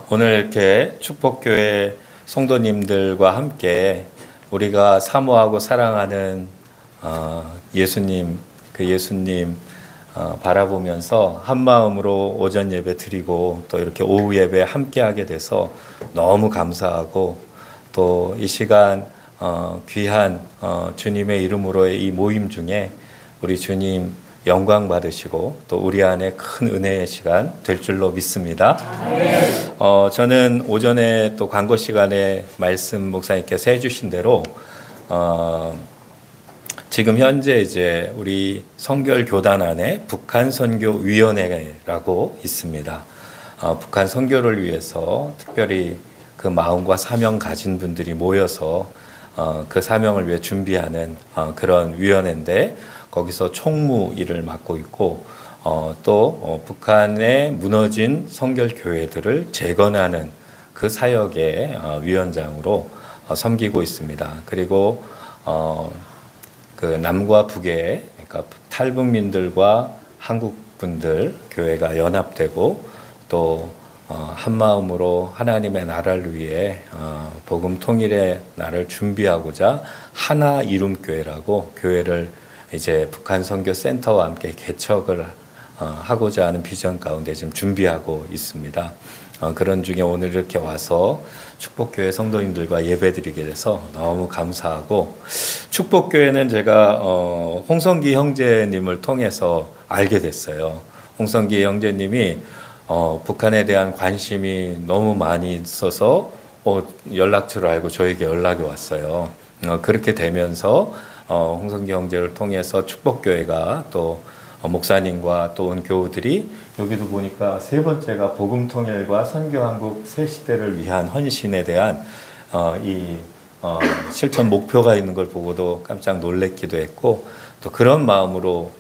오늘 이렇게 축복교회 성도님들과 함께 우리가 사모하고 사랑하는 예수님, 그 예수님 바라보면서 한 마음으로 오전 예배 드리고 또 이렇게 오후 예배 함께 하게 돼서 너무 감사하고, 또 이 시간 귀한 주님의 이름으로의 이 모임 중에 우리 주님 영광 받으시고 또 우리 안에 큰 은혜의 시간 될 줄로 믿습니다. 저는 오전에 또 광고 시간에 말씀 목사님께서 해주신 대로 지금 현재 이제 우리 성결 교단 안에 북한 선교 위원회라고 있습니다. 북한 선교를 위해서 특별히 그 마음과 사명 가진 분들이 모여서 그 사명을 위해 준비하는 그런 위원회인데, 거기서 총무 일을 맡고 있고, 또 북한의 무너진 성결 교회들을 재건하는 그 사역의 위원장으로 섬기고 있습니다. 그리고 그 남과 북의, 그러니까 탈북민들과 한국분들 교회가 연합되고 또 한 마음으로 하나님의 나라를 위해 복음 통일의 날을 준비하고자 하나 이룸교회라고 교회를 이제 북한 선교 센터와 함께 개척을 하고자 하는 비전 가운데 지금 준비하고 있습니다. 그런 중에 오늘 이렇게 와서 축복교회 성도님들과 예배드리게 돼서 너무 감사하고, 축복교회는 제가 홍성기 형제님을 통해서 알게 됐어요. 홍성기 형제님이 북한에 대한 관심이 너무 많이 있어서 연락처를 알고 저에게 연락이 왔어요. 그렇게 되면서 홍성기 형제를 통해서 축복교회가 또 목사님과 또 온 교우들이, 여기도 보니까 세 번째가 복음통일과 선교한국 새 시대를 위한 헌신에 대한 이 실천 목표가 있는 걸 보고도 깜짝 놀랬기도 했고, 또 그런 마음으로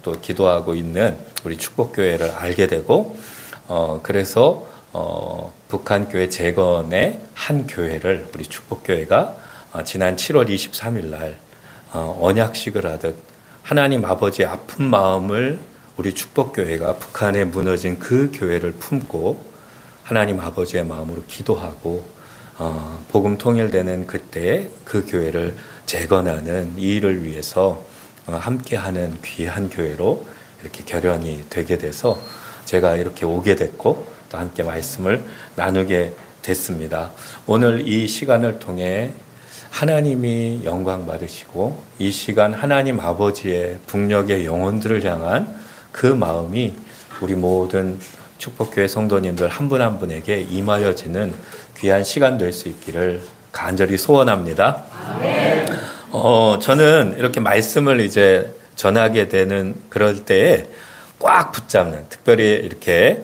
또 기도하고 있는 우리 축복교회를 알게 되고, 그래서 북한 교회 재건의 한 교회를 우리 축복교회가 지난 7월 23일 날 언약식을 하듯 하나님 아버지의 아픈 마음을 우리 축복교회가 북한에 무너진 그 교회를 품고 하나님 아버지의 마음으로 기도하고 복음 통일되는 그때에 그 교회를 재건하는 이 일을 위해서 함께하는 귀한 교회로 이렇게 결연이 되게 돼서 제가 이렇게 오게 됐고 또 함께 말씀을 나누게 됐습니다. 오늘 이 시간을 통해 하나님이 영광 받으시고 이 시간 하나님 아버지의 북녘의 영혼들을 향한 그 마음이 우리 모든 축복교회 성도님들 한 분 한 분에게 임하여지는 귀한 시간 될 수 있기를 간절히 소원합니다. 아멘. 저는 이렇게 말씀을 이제 전하게 되는 그럴 때에 꽉 붙잡는, 특별히 이렇게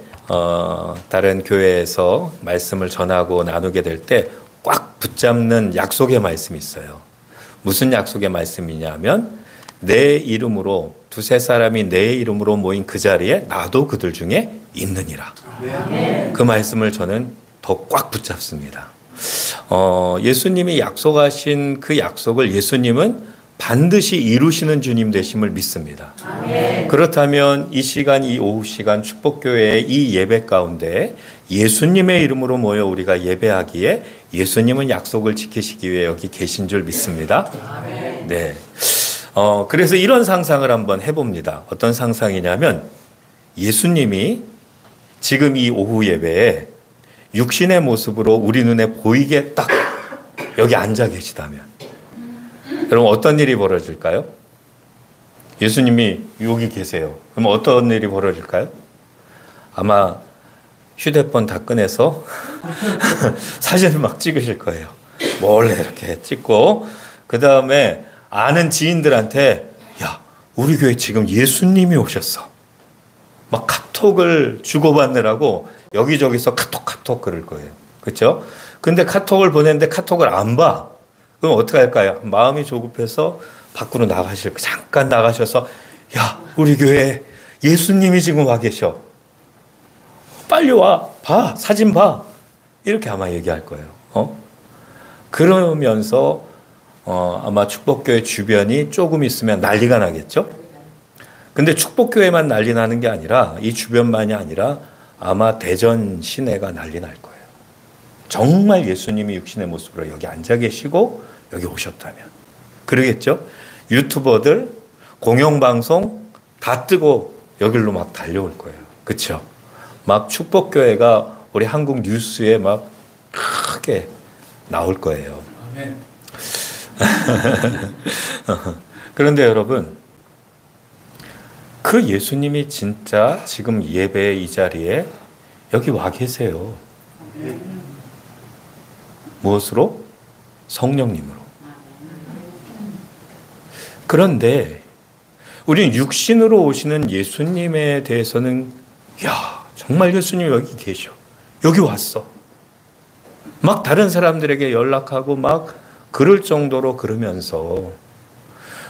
다른 교회에서 말씀을 전하고 나누게 될 때 꽉 붙잡는 약속의 말씀이 있어요. 무슨 약속의 말씀이냐면, 내 이름으로 두세 사람이 내 이름으로 모인 그 자리에 나도 그들 중에 있느니라. 그 말씀을 저는 더 꽉 붙잡습니다. 예수님이 약속하신 그 약속을 예수님은 반드시 이루시는 주님 되심을 믿습니다. 그렇다면 이 시간, 이 오후 시간 축복교회의 이 예배 가운데 예수님의 이름으로 모여 우리가 예배하기에 예수님은 약속을 지키시기 위해 여기 계신 줄 믿습니다. 네. 그래서 이런 상상을 한번 해봅니다. 어떤 상상이냐면, 예수님이 지금 이 오후 예배에 육신의 모습으로 우리 눈에 보이게 딱 여기 앉아 계시다면, 여러분 어떤 일이 벌어질까요? 예수님이 여기 계세요. 그럼 어떤 일이 벌어질까요? 아마 휴대폰 다 꺼내서 사진을 막 찍으실 거예요. 몰래 이렇게 찍고, 그 다음에 아는 지인들한테, 야, 우리 교회 지금 예수님이 오셨어. 막 카톡을 주고받느라고 여기저기서 카톡 그럴 거예요. 그렇죠? 근데 카톡을 보냈는데 카톡을 안 봐. 그럼 어떻게 할까요? 마음이 조급해서 밖으로 나가실 거, 잠깐 나가셔서, 야, 우리 교회에 예수님이 지금 와 계셔. 빨리 와, 봐, 사진 봐. 이렇게 아마 얘기할 거예요. 그러면서 아마 축복교회 주변이 조금 있으면 난리가 나겠죠? 근데 축복교회만 난리 나는 게 아니라, 이 주변만이 아니라 아마 대전 시내가 난리 날 거예요. 정말 예수님이 육신의 모습으로 여기 앉아 계시고 여기 오셨다면. 그러겠죠? 유튜버들, 공영방송 다 뜨고 여기로 막 달려올 거예요. 그렇죠? 막 축복교회가 우리 한국 뉴스에 막 크게 나올 거예요. 아멘. 그런데 여러분, 그 예수님이 진짜 지금 예배의 이 자리에 여기 와 계세요. 무엇으로? 성령님으로. 그런데 우리는 육신으로 오시는 예수님에 대해서는 야, 정말 예수님 여기 계셔. 여기 왔어. 막 다른 사람들에게 연락하고 막 그럴 정도로 그러면서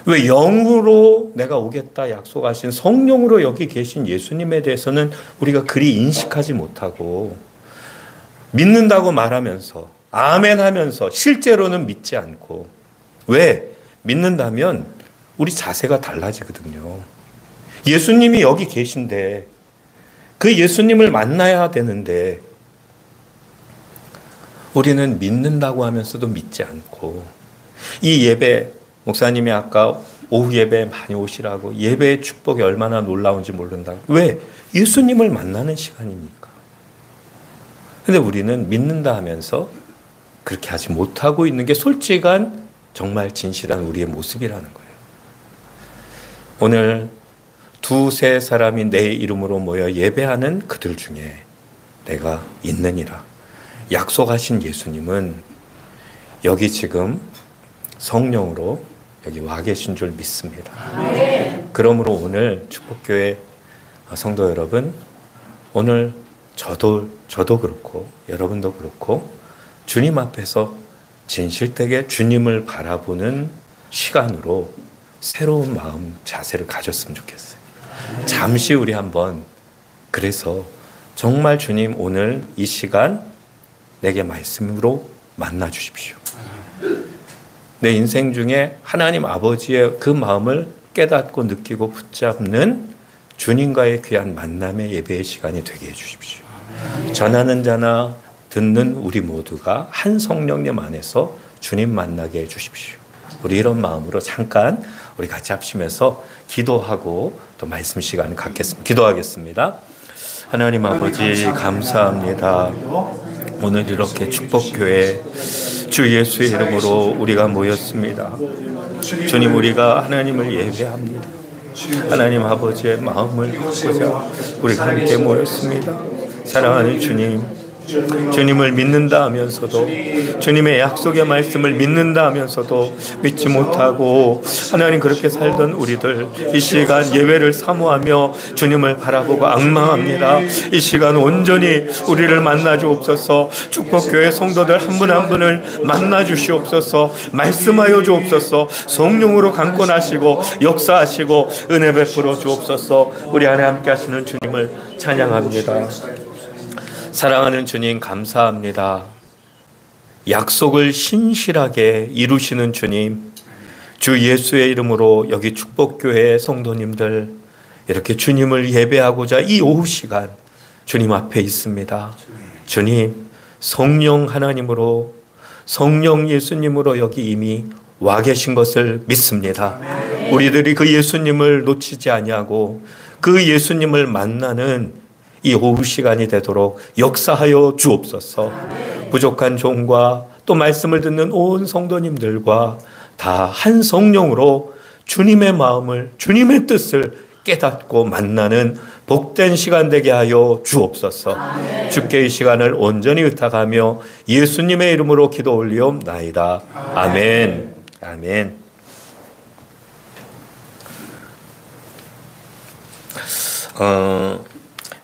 왜 영으로 내가 오겠다 약속하신 성령으로 여기 계신 예수님에 대해서는 우리가 그리 인식하지 못하고 믿는다고 말하면서 아멘 하면서 실제로는 믿지 않고 왜? 믿는다면 우리 자세가 달라지거든요. 예수님이 여기 계신데 그 예수님을 만나야 되는데 우리는 믿는다고 하면서도 믿지 않고 이 예배 목사님이 아까 오후 예배에 많이 오시라고 예배의 축복이 얼마나 놀라운지 모른다고. 왜? 예수님을 만나는 시간이니까. 근데 우리는 믿는다 하면서 그렇게 하지 못하고 있는 게 솔직한 정말 진실한 우리의 모습이라는 거예요. 오늘 두세 사람이 내 이름으로 모여 예배하는 그들 중에 내가 있느니라. 약속하신 예수님은 여기 지금 성령으로 여기 와 계신 줄 믿습니다. 그러므로 오늘 축복교회 성도 여러분, 오늘 저도 그렇고 여러분도 그렇고 주님 앞에서 진실되게 주님을 바라보는 시간으로 새로운 마음, 자세를 가졌으면 좋겠어요. 잠시 우리 한번 그래서 정말 주님 오늘 이 시간 내게 말씀으로 만나 주십시오. 내 인생 중에 하나님 아버지의 그 마음을 깨닫고 느끼고 붙잡는 주님과의 귀한 만남의 예배의 시간이 되게 해주십시오. 전하는 자나 듣는 우리 모두가 한 성령님 안에서 주님 만나게 해주십시오. 우리 이런 마음으로 잠깐 우리 같이 합심해서 기도하고 또 말씀 시간을 갖겠습니다. 기도하겠습니다. 하나님 아버지 감사합니다. 오늘 이렇게 축복교회 주 예수의 이름으로 우리가 모였습니다. 주님, 우리가 하나님을 예배합니다. 하나님 아버지의 마음을 받고자 우리가 함께 모였습니다. 사랑하는 주님, 주님을 믿는다 하면서도 주님의 약속의 말씀을 믿는다 하면서도 믿지 못하고 하나님 그렇게 살던 우리들 이 시간 예배를 사모하며 주님을 바라보고 앙망합니다. 이 시간 온전히 우리를 만나 주옵소서. 축복교회 성도들 한 분 한 분을 만나 주시옵소서. 말씀하여 주옵소서. 성령으로 강권하시고 역사하시고 은혜 베풀어 주옵소서. 우리 안에 함께 하시는 주님을 찬양합니다. 사랑하는 주님 감사합니다. 약속을 신실하게 이루시는 주님, 주 예수의 이름으로 여기 축복교회 성도님들 이렇게 주님을 예배하고자 이 오후 시간 주님 앞에 있습니다. 주님, 성령 하나님으로 성령 예수님으로 여기 이미 와 계신 것을 믿습니다. 우리들이 그 예수님을 놓치지 아니하고 그 예수님을 만나는 이 오후 시간이 되도록 역사하여 주옵소서. 부족한 종과 또 말씀을 듣는 온 성도님들과 다 한 성령으로 주님의 마음을 주님의 뜻을 깨닫고 만나는 복된 시간 되게 하여 주옵소서. 주께 이 시간을 온전히 의탁하며 예수님의 이름으로 기도 올리옵나이다. 아멘. 아멘.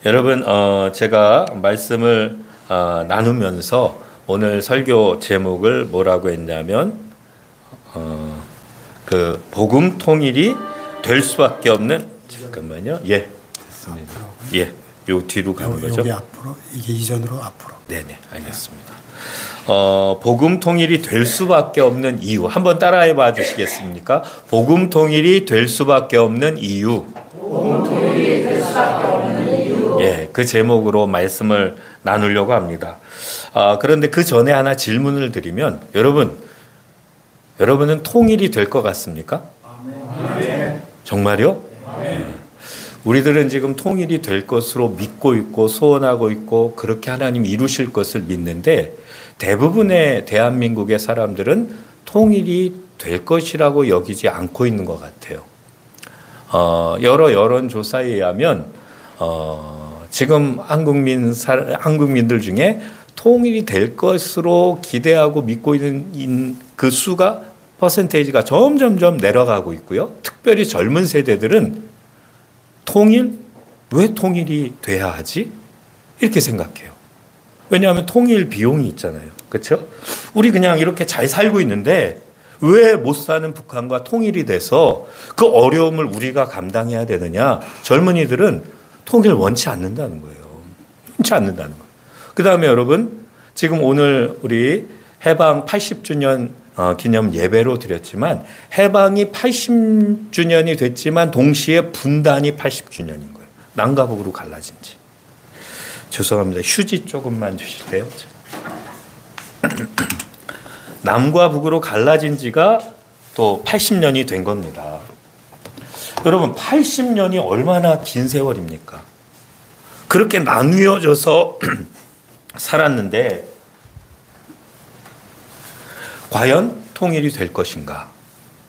여러분, 제가 말씀을 나누면서 오늘 설교 제목을 뭐라고 했냐면 그 복음 통일이 될 수밖에 없는, 잠깐만요. 예, 됐습니다. 예, 요 뒤로 가는 거죠. 여기 앞으로, 이게 이전으로 앞으로. 네네, 알겠습니다. 복음 통일이 될 수밖에 없는 이유 한번 따라해 봐 주시겠습니까? 복음 통일이 될 수밖에 없는 이유. 복음 통일이 될 수밖에 없는 이유. 예, 그 제목으로 말씀을 나누려고 합니다. 그런데 그 전에 하나 질문을 드리면 여러분은 통일이 될 것 같습니까? 정말요? 우리들은 지금 통일이 될 것으로 믿고 있고 소원하고 있고 그렇게 하나님 이루실 것을 믿는데 대부분의 대한민국의 사람들은 통일이 될 것이라고 여기지 않고 있는 것 같아요. 여러 여론조사에 의하면 지금 한국민들 중에 통일이 될 것으로 기대하고 믿고 있는 그 수가 퍼센테이지가 점점점 내려가고 있고요. 특별히 젊은 세대들은 왜 통일이 돼야 하지? 이렇게 생각해요. 왜냐하면 통일 비용이 있잖아요. 그렇죠? 우리 그냥 이렇게 잘 살고 있는데 왜 못 사는 북한과 통일이 돼서 그 어려움을 우리가 감당해야 되느냐? 젊은이들은 통일을 원치 않는다는 거예요. 원치 않는다는 거예요. 그 다음에 여러분, 지금 오늘 우리 해방 80주년 기념 예배로 드렸지만 해방이 80주년이 됐지만 동시에 분단이 80주년인 거예요. 남과 북으로 갈라진 지. 죄송합니다. 휴지 조금만 주실래요? 남과 북으로 갈라진 지가 또 80년이 된 겁니다. 여러분 80년이 얼마나 긴 세월입니까? 그렇게 나뉘어져서 살았는데 과연 통일이 될 것인가?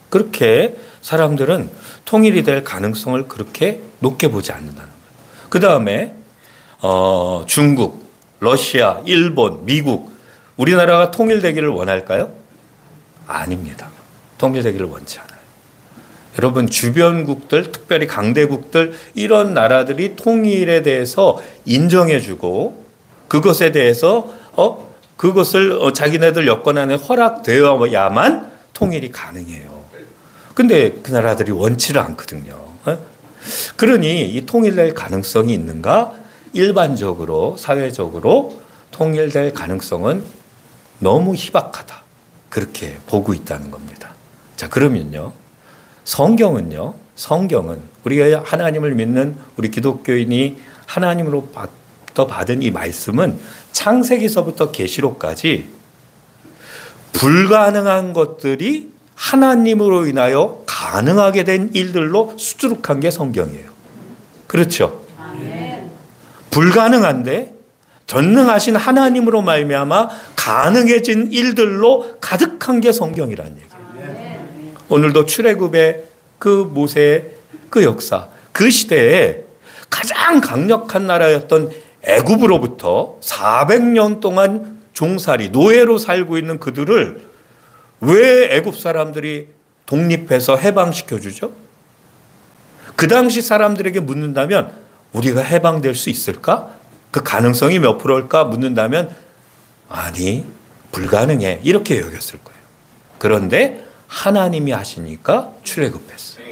그렇게 사람들은 통일이 될 가능성을 그렇게 높게 보지 않는다는 거예요. 그 다음에 중국, 러시아, 일본, 미국 우리나라가 통일되기를 원할까요? 아닙니다. 통일되기를 원치 않아요. 여러분 주변국들 특별히 강대국들 이런 나라들이 통일에 대해서 인정해주고 그것에 대해서 그것을 자기네들 여건 안에 허락되어야만 통일이 가능해요. 근데 그 나라들이 원치를 않거든요. 그러니 이 통일될 가능성이 있는가? 일반적으로 사회적으로 통일될 가능성은 너무 희박하다. 그렇게 보고 있다는 겁니다. 자, 그러면요. 성경은 우리가 하나님을 믿는 우리 기독교인이 하나님으로부터 받은 이 말씀은 창세기서부터 계시록까지 불가능한 것들이 하나님으로 인하여 가능하게 된 일들로 수두룩한 게 성경이에요. 그렇죠? 아멘. 불가능한데 전능하신 하나님으로 말미암아 가능해진 일들로 가득한 게 성경이라는 얘기예요. 오늘도 출애굽의 그 모세의 그 역사, 그 시대에 가장 강력한 나라였던 애굽으로부터 400년 동안 종살이, 노예로 살고 있는 그들을 왜 애굽 사람들이 독립해서 해방시켜주죠? 그 당시 사람들에게 묻는다면 우리가 해방될 수 있을까? 그 가능성이 몇 프로일까 묻는다면 아니, 불가능해. 이렇게 여겼을 거예요. 그런데 하나님이 하시니까 출애굽했어요.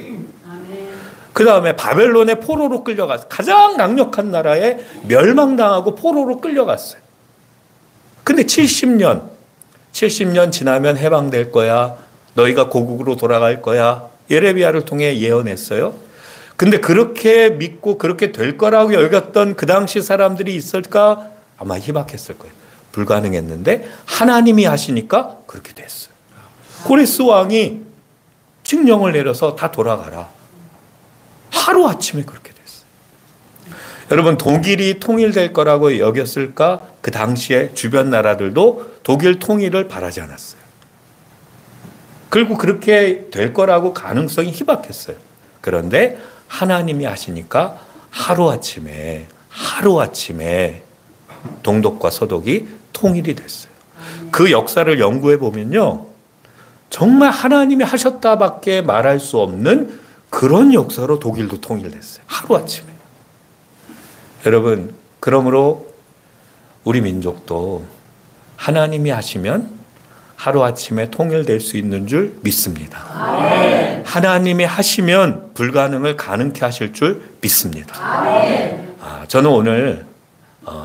그 다음에 바벨론의 포로로 끌려갔어요. 가장 강력한 나라에 멸망당하고 포로로 끌려갔어요. 근데 70년 지나면 해방될 거야. 너희가 고국으로 돌아갈 거야. 예레미야를 통해 예언했어요. 근데 그렇게 믿고 그렇게 될 거라고 여겼던 그 당시 사람들이 있을까? 아마 희박했을 거예요. 불가능했는데 하나님이 하시니까 그렇게 됐어요. 고레스 왕이 칙령을 내려서 다 돌아가라. 하루아침에 그렇게 됐어요. 여러분 독일이 통일될 거라고 여겼을까? 그 당시에 주변 나라들도 독일 통일을 바라지 않았어요. 그리고 그렇게 될 거라고 가능성이 희박했어요. 그런데 하나님이 하시니까 하루아침에 동독과 서독이 통일이 됐어요. 그 역사를 연구해 보면요. 정말 하나님이 하셨다밖에 말할 수 없는 그런 역사로 독일도 통일됐어요. 하루아침에. 여러분, 그러므로 우리 민족도 하나님이 하시면 하루아침에 통일될 수 있는 줄 믿습니다. 아멘. 하나님이 하시면 불가능을 가능케 하실 줄 믿습니다. 아멘. 저는 오늘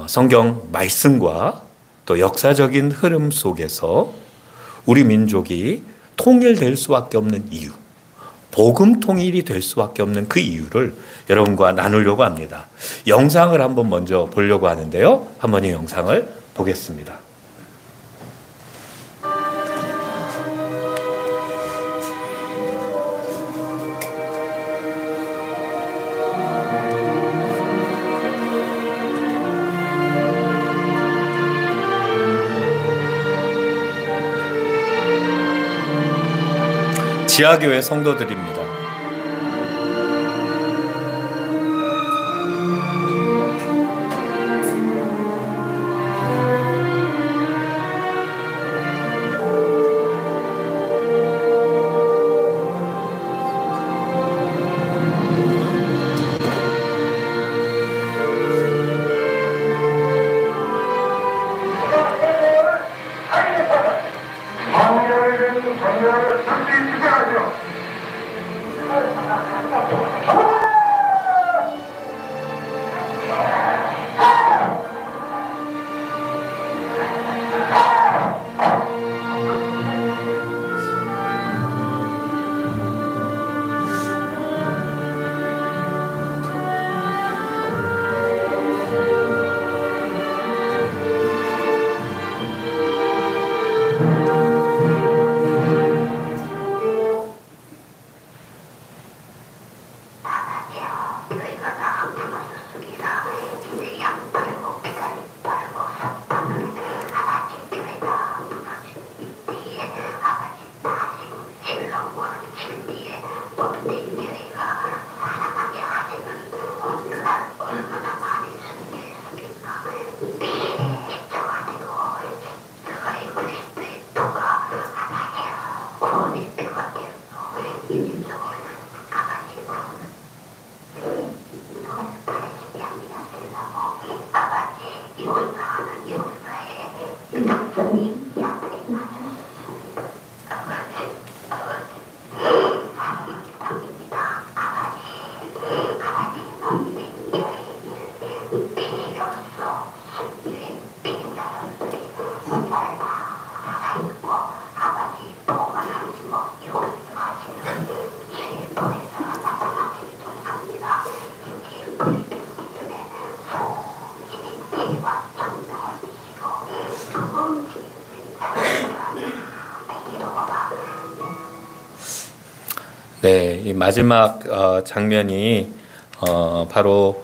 성경 말씀과 또 역사적인 흐름 속에서 우리 민족이 통일될 수밖에 없는 이유, 복음 통일이 될 수밖에 없는 그 이유를 여러분과 나누려고 합니다. 영상을 한번 먼저 보려고 하는데요. 한번 이 영상을 보겠습니다. 지하교회 성도들입니다. 네, 이 마지막 장면이 바로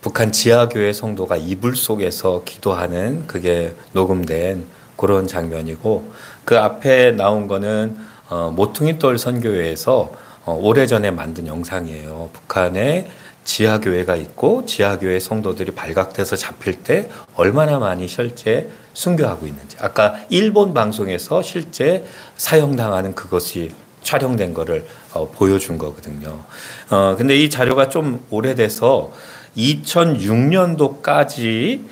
북한 지하교회 성도가 이불 속에서 기도하는 그게 녹음된 그런 장면이고, 그 앞에 나온 거는 모퉁이돌 선교회에서 오래전에 만든 영상이에요. 북한에 지하교회가 있고 지하교회 성도들이 발각돼서 잡힐 때 얼마나 많이 실제 순교하고 있는지, 아까 일본 방송에서 실제 사형당하는 그것이 촬영된 거를 보여준 거거든요. 근데 이 자료가 좀 오래돼서 2006년도까지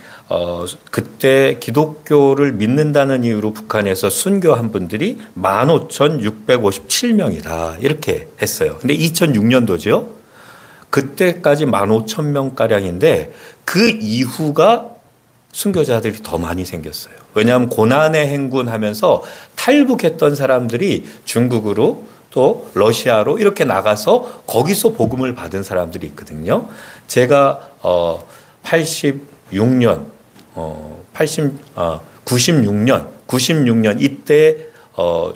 그때 기독교를 믿는다는 이유로 북한에서 순교한 분들이 15,657명이다 이렇게 했어요. 근데 2006년도죠. 그때까지 15,000명가량인데 그 이후가 순교자들이 더 많이 생겼어요. 왜냐하면 고난의 행군하면서 탈북했던 사람들이 중국으로 또 러시아로 이렇게 나가서 거기서 복음을 받은 사람들이 있거든요. 제가 96년 이때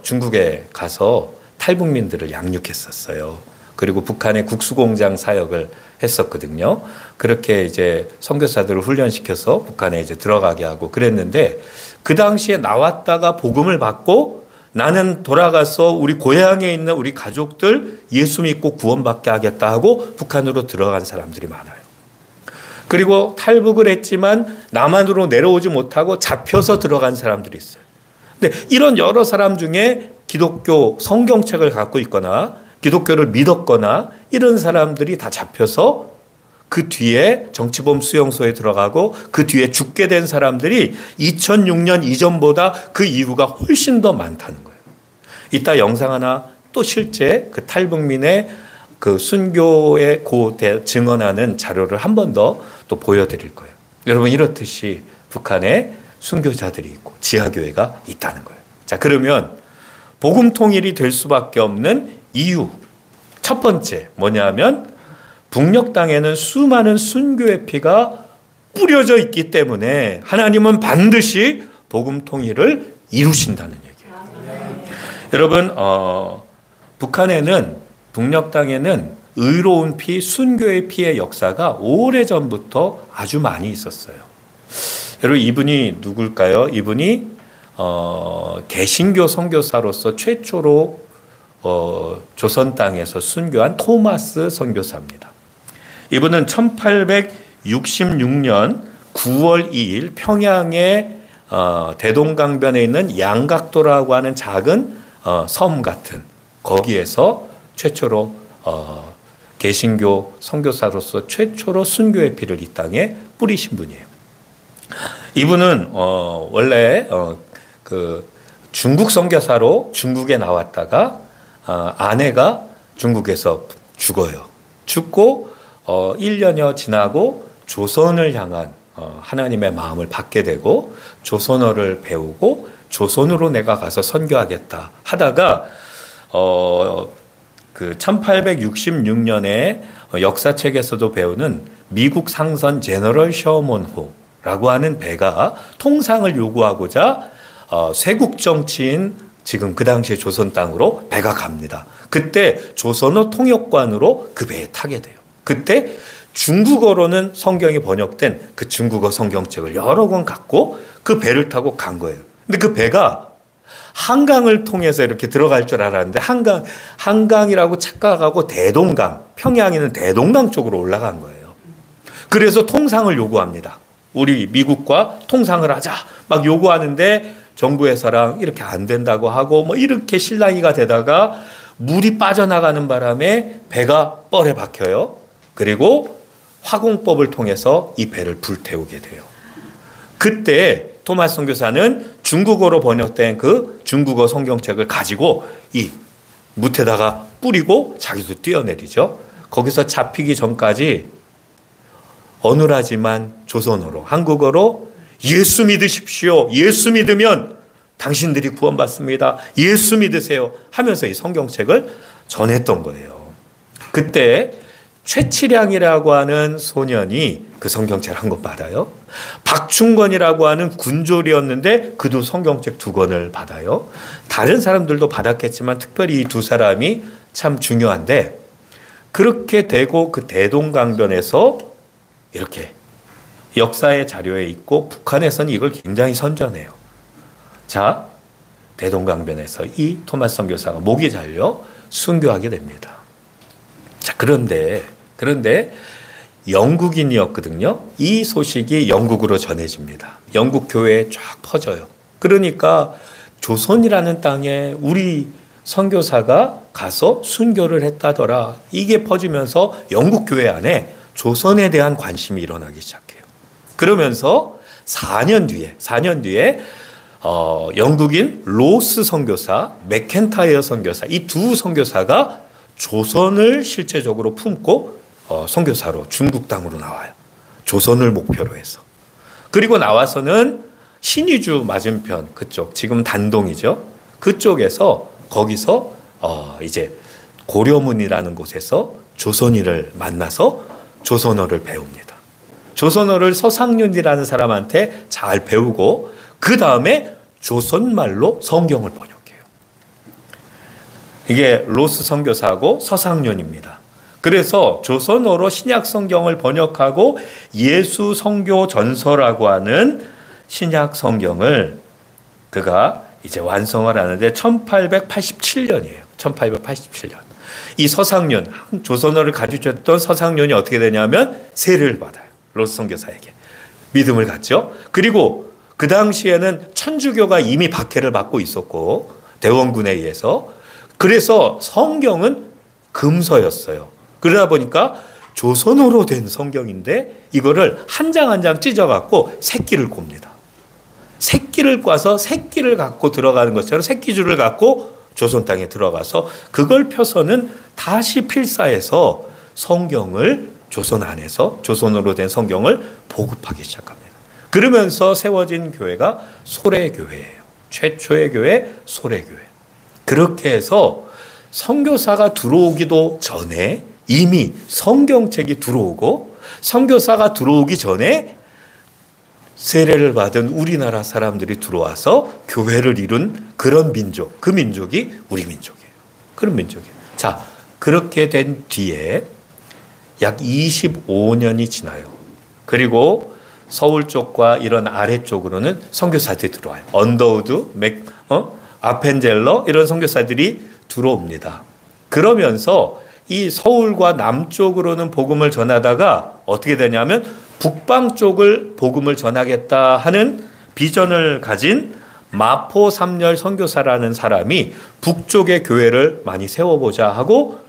중국에 가서 탈북민들을 양육했었어요. 그리고 북한의 국수공장 사역을 했었거든요. 그렇게 이제 선교사들을 훈련시켜서 북한에 이제 들어가게 하고 그랬는데, 그 당시에 나왔다가 복음을 받고 나는 돌아가서 우리 고향에 있는 우리 가족들 예수 믿고 구원받게 하겠다 하고 북한으로 들어간 사람들이 많아요. 그리고 탈북을 했지만 남한으로 내려오지 못하고 잡혀서 들어간 사람들이 있어요. 근데 이런 여러 사람 중에 기독교 성경책을 갖고 있거나 기독교를 믿었거나 이런 사람들이 다 잡혀서 그 뒤에 정치범 수용소에 들어가고 그 뒤에 죽게 된 사람들이 2006년 이전보다 그 이후가 훨씬 더 많다는 거예요. 이따 영상 하나 또 실제 그 탈북민의 그 순교에 증언하는 자료를 한 번 더 또 보여드릴 거예요. 여러분, 이렇듯이 북한에 순교자들이 있고 지하교회가 있다는 거예요. 자, 그러면 복음 통일이 될 수밖에 없는 이유, 첫 번째 뭐냐면 북녘 땅에는 수많은 순교의 피가 뿌려져 있기 때문에 하나님은 반드시 복음 통일을 이루신다는 얘기예요. 여러분, 북한에는 북녘 땅에는 의로운 피, 순교의 피의 역사가 오래전부터 아주 많이 있었어요. 여러분, 이분이 누굴까요? 이분이 개신교 선교사로서 최초로 조선 땅에서 순교한 토마스 선교사입니다. 이분은 1866년 9월 2일 평양의 대동강변에 있는 양각도라고 하는 작은 섬 같은 거기에서 최초로 개신교 선교사로서 최초로 순교의 피를 이 땅에 뿌리신 분이에요. 이분은 원래 그 중국 선교사로 중국에 나왔다가 아내가 중국에서 죽어요. 죽고 1년여 지나고 조선을 향한 하나님의 마음을 받게 되고 조선어를 배우고 조선으로 내가 가서 선교하겠다 하다가 그 1866년에 역사책에서도 배우는 미국 상선 제너럴 셔먼호라고 하는 배가 통상을 요구하고자 쇄국 정치인 지금 그 당시에 조선 땅으로 배가 갑니다. 그때 조선어 통역관으로 그 배에 타게 돼요. 그때 중국어로는 성경이 번역된 그 중국어 성경책을 여러 권 갖고 그 배를 타고 간 거예요. 근데 그 배가 한강을 통해서 이렇게 들어갈 줄 알았는데 한강이라고 착각하고 대동강, 평양에 있는 대동강 쪽으로 올라간 거예요. 그래서 통상을 요구합니다. 우리 미국과 통상을 하자 막 요구하는데 정부에서랑 이렇게 안 된다고 하고 뭐 이렇게 실랑이가 되다가 물이 빠져나가는 바람에 배가 뻘에 박혀요. 그리고 화공법을 통해서 이 배를 불태우게 돼요. 그때 토마스 선교사는 중국어로 번역된 그 중국어 성경책을 가지고 이 무태다가 뿌리고 자기도 뛰어내리죠. 거기서 잡히기 전까지 어눌하지만 조선어로, 한국어로 예수 믿으십시오. 예수 믿으면 당신들이 구원받습니다. 예수 믿으세요. 하면서 이 성경책을 전했던 거예요. 그때 최치량이라고 하는 소년이 그 성경책을 한 권 받아요. 박충건이라고 하는 군졸이었는데 그도 성경책 2권을 받아요. 다른 사람들도 받았겠지만 특별히 이 두 사람이 참 중요한데 그렇게 되고 그 대동강변에서 이렇게 역사의 자료에 있고 북한에서는 이걸 굉장히 선전해요. 자, 대동강변에서 이 토마스 선교사가 목이 잘려 순교하게 됩니다. 자, 그런데 영국인이었거든요. 이 소식이 영국으로 전해집니다. 영국 교회에 쫙 퍼져요. 그러니까 조선이라는 땅에 우리 선교사가 가서 순교를 했다더라. 이게 퍼지면서 영국 교회 안에 조선에 대한 관심이 일어나기 시작해요. 그러면서 4년 뒤에 영국인 로스 선교사, 맥켄타이어 선교사 이 두 선교사가 조선을 실제적으로 품고 선교사로 중국 땅으로 나와요. 조선을 목표로 해서. 그리고 나와서는 신의주 맞은편 그쪽 지금 단동이죠. 그쪽에서 거기서 이제 고려문이라는 곳에서 조선인을 만나서 조선어를 배웁니다. 조선어를 서상윤이라는 사람한테 잘 배우고 그 다음에 조선말로 성경을 번역해요. 이게 로스 선교사하고 서상윤입니다. 그래서 조선어로 신약 성경을 번역하고 예수 성교 전서라고 하는 신약 성경을 그가 이제 완성을 하는데 1887년이에요. 1887년. 이 서상윤, 조선어를 가르쳤던 서상윤이 어떻게 되냐면 세례를 받아요. 로스 선교사에게. 믿음을 갖죠. 그리고 그 당시에는 천주교가 이미 박해를 받고 있었고 대원군에 의해서 그래서 성경은 금서였어요. 그러다 보니까 조선어로 된 성경인데 이거를 한 장 한 장 찢어갖고 새끼를 꼽니다. 새끼를 꽈서 새끼를 갖고 들어가는 것처럼 새끼줄을 갖고 조선 땅에 들어가서 그걸 펴서는 다시 필사해서 성경을 조선 안에서 조선어로 된 성경을 보급하기 시작합니다. 그러면서 세워진 교회가 소래교회예요. 최초의 교회 소래교회. 그렇게 해서 선교사가 들어오기도 전에 이미 성경책이 들어오고 선교사가 들어오기 전에 세례를 받은 우리나라 사람들이 들어와서 교회를 이룬 그런 민족, 그 민족이 우리 민족이에요. 그런 민족이에요. 자, 그렇게 된 뒤에 약 25년이 지나요. 그리고 서울 쪽과 이런 아래쪽으로는 선교사들이 들어와요. 언더우드, 아펜젤러 이런 선교사들이 들어옵니다. 그러면서 이 서울과 남쪽으로는 복음을 전하다가 어떻게 되냐면 북방 쪽을 복음을 전하겠다 하는 비전을 가진 마포 삼열 선교사라는 사람이 북쪽의 교회를 많이 세워보자 하고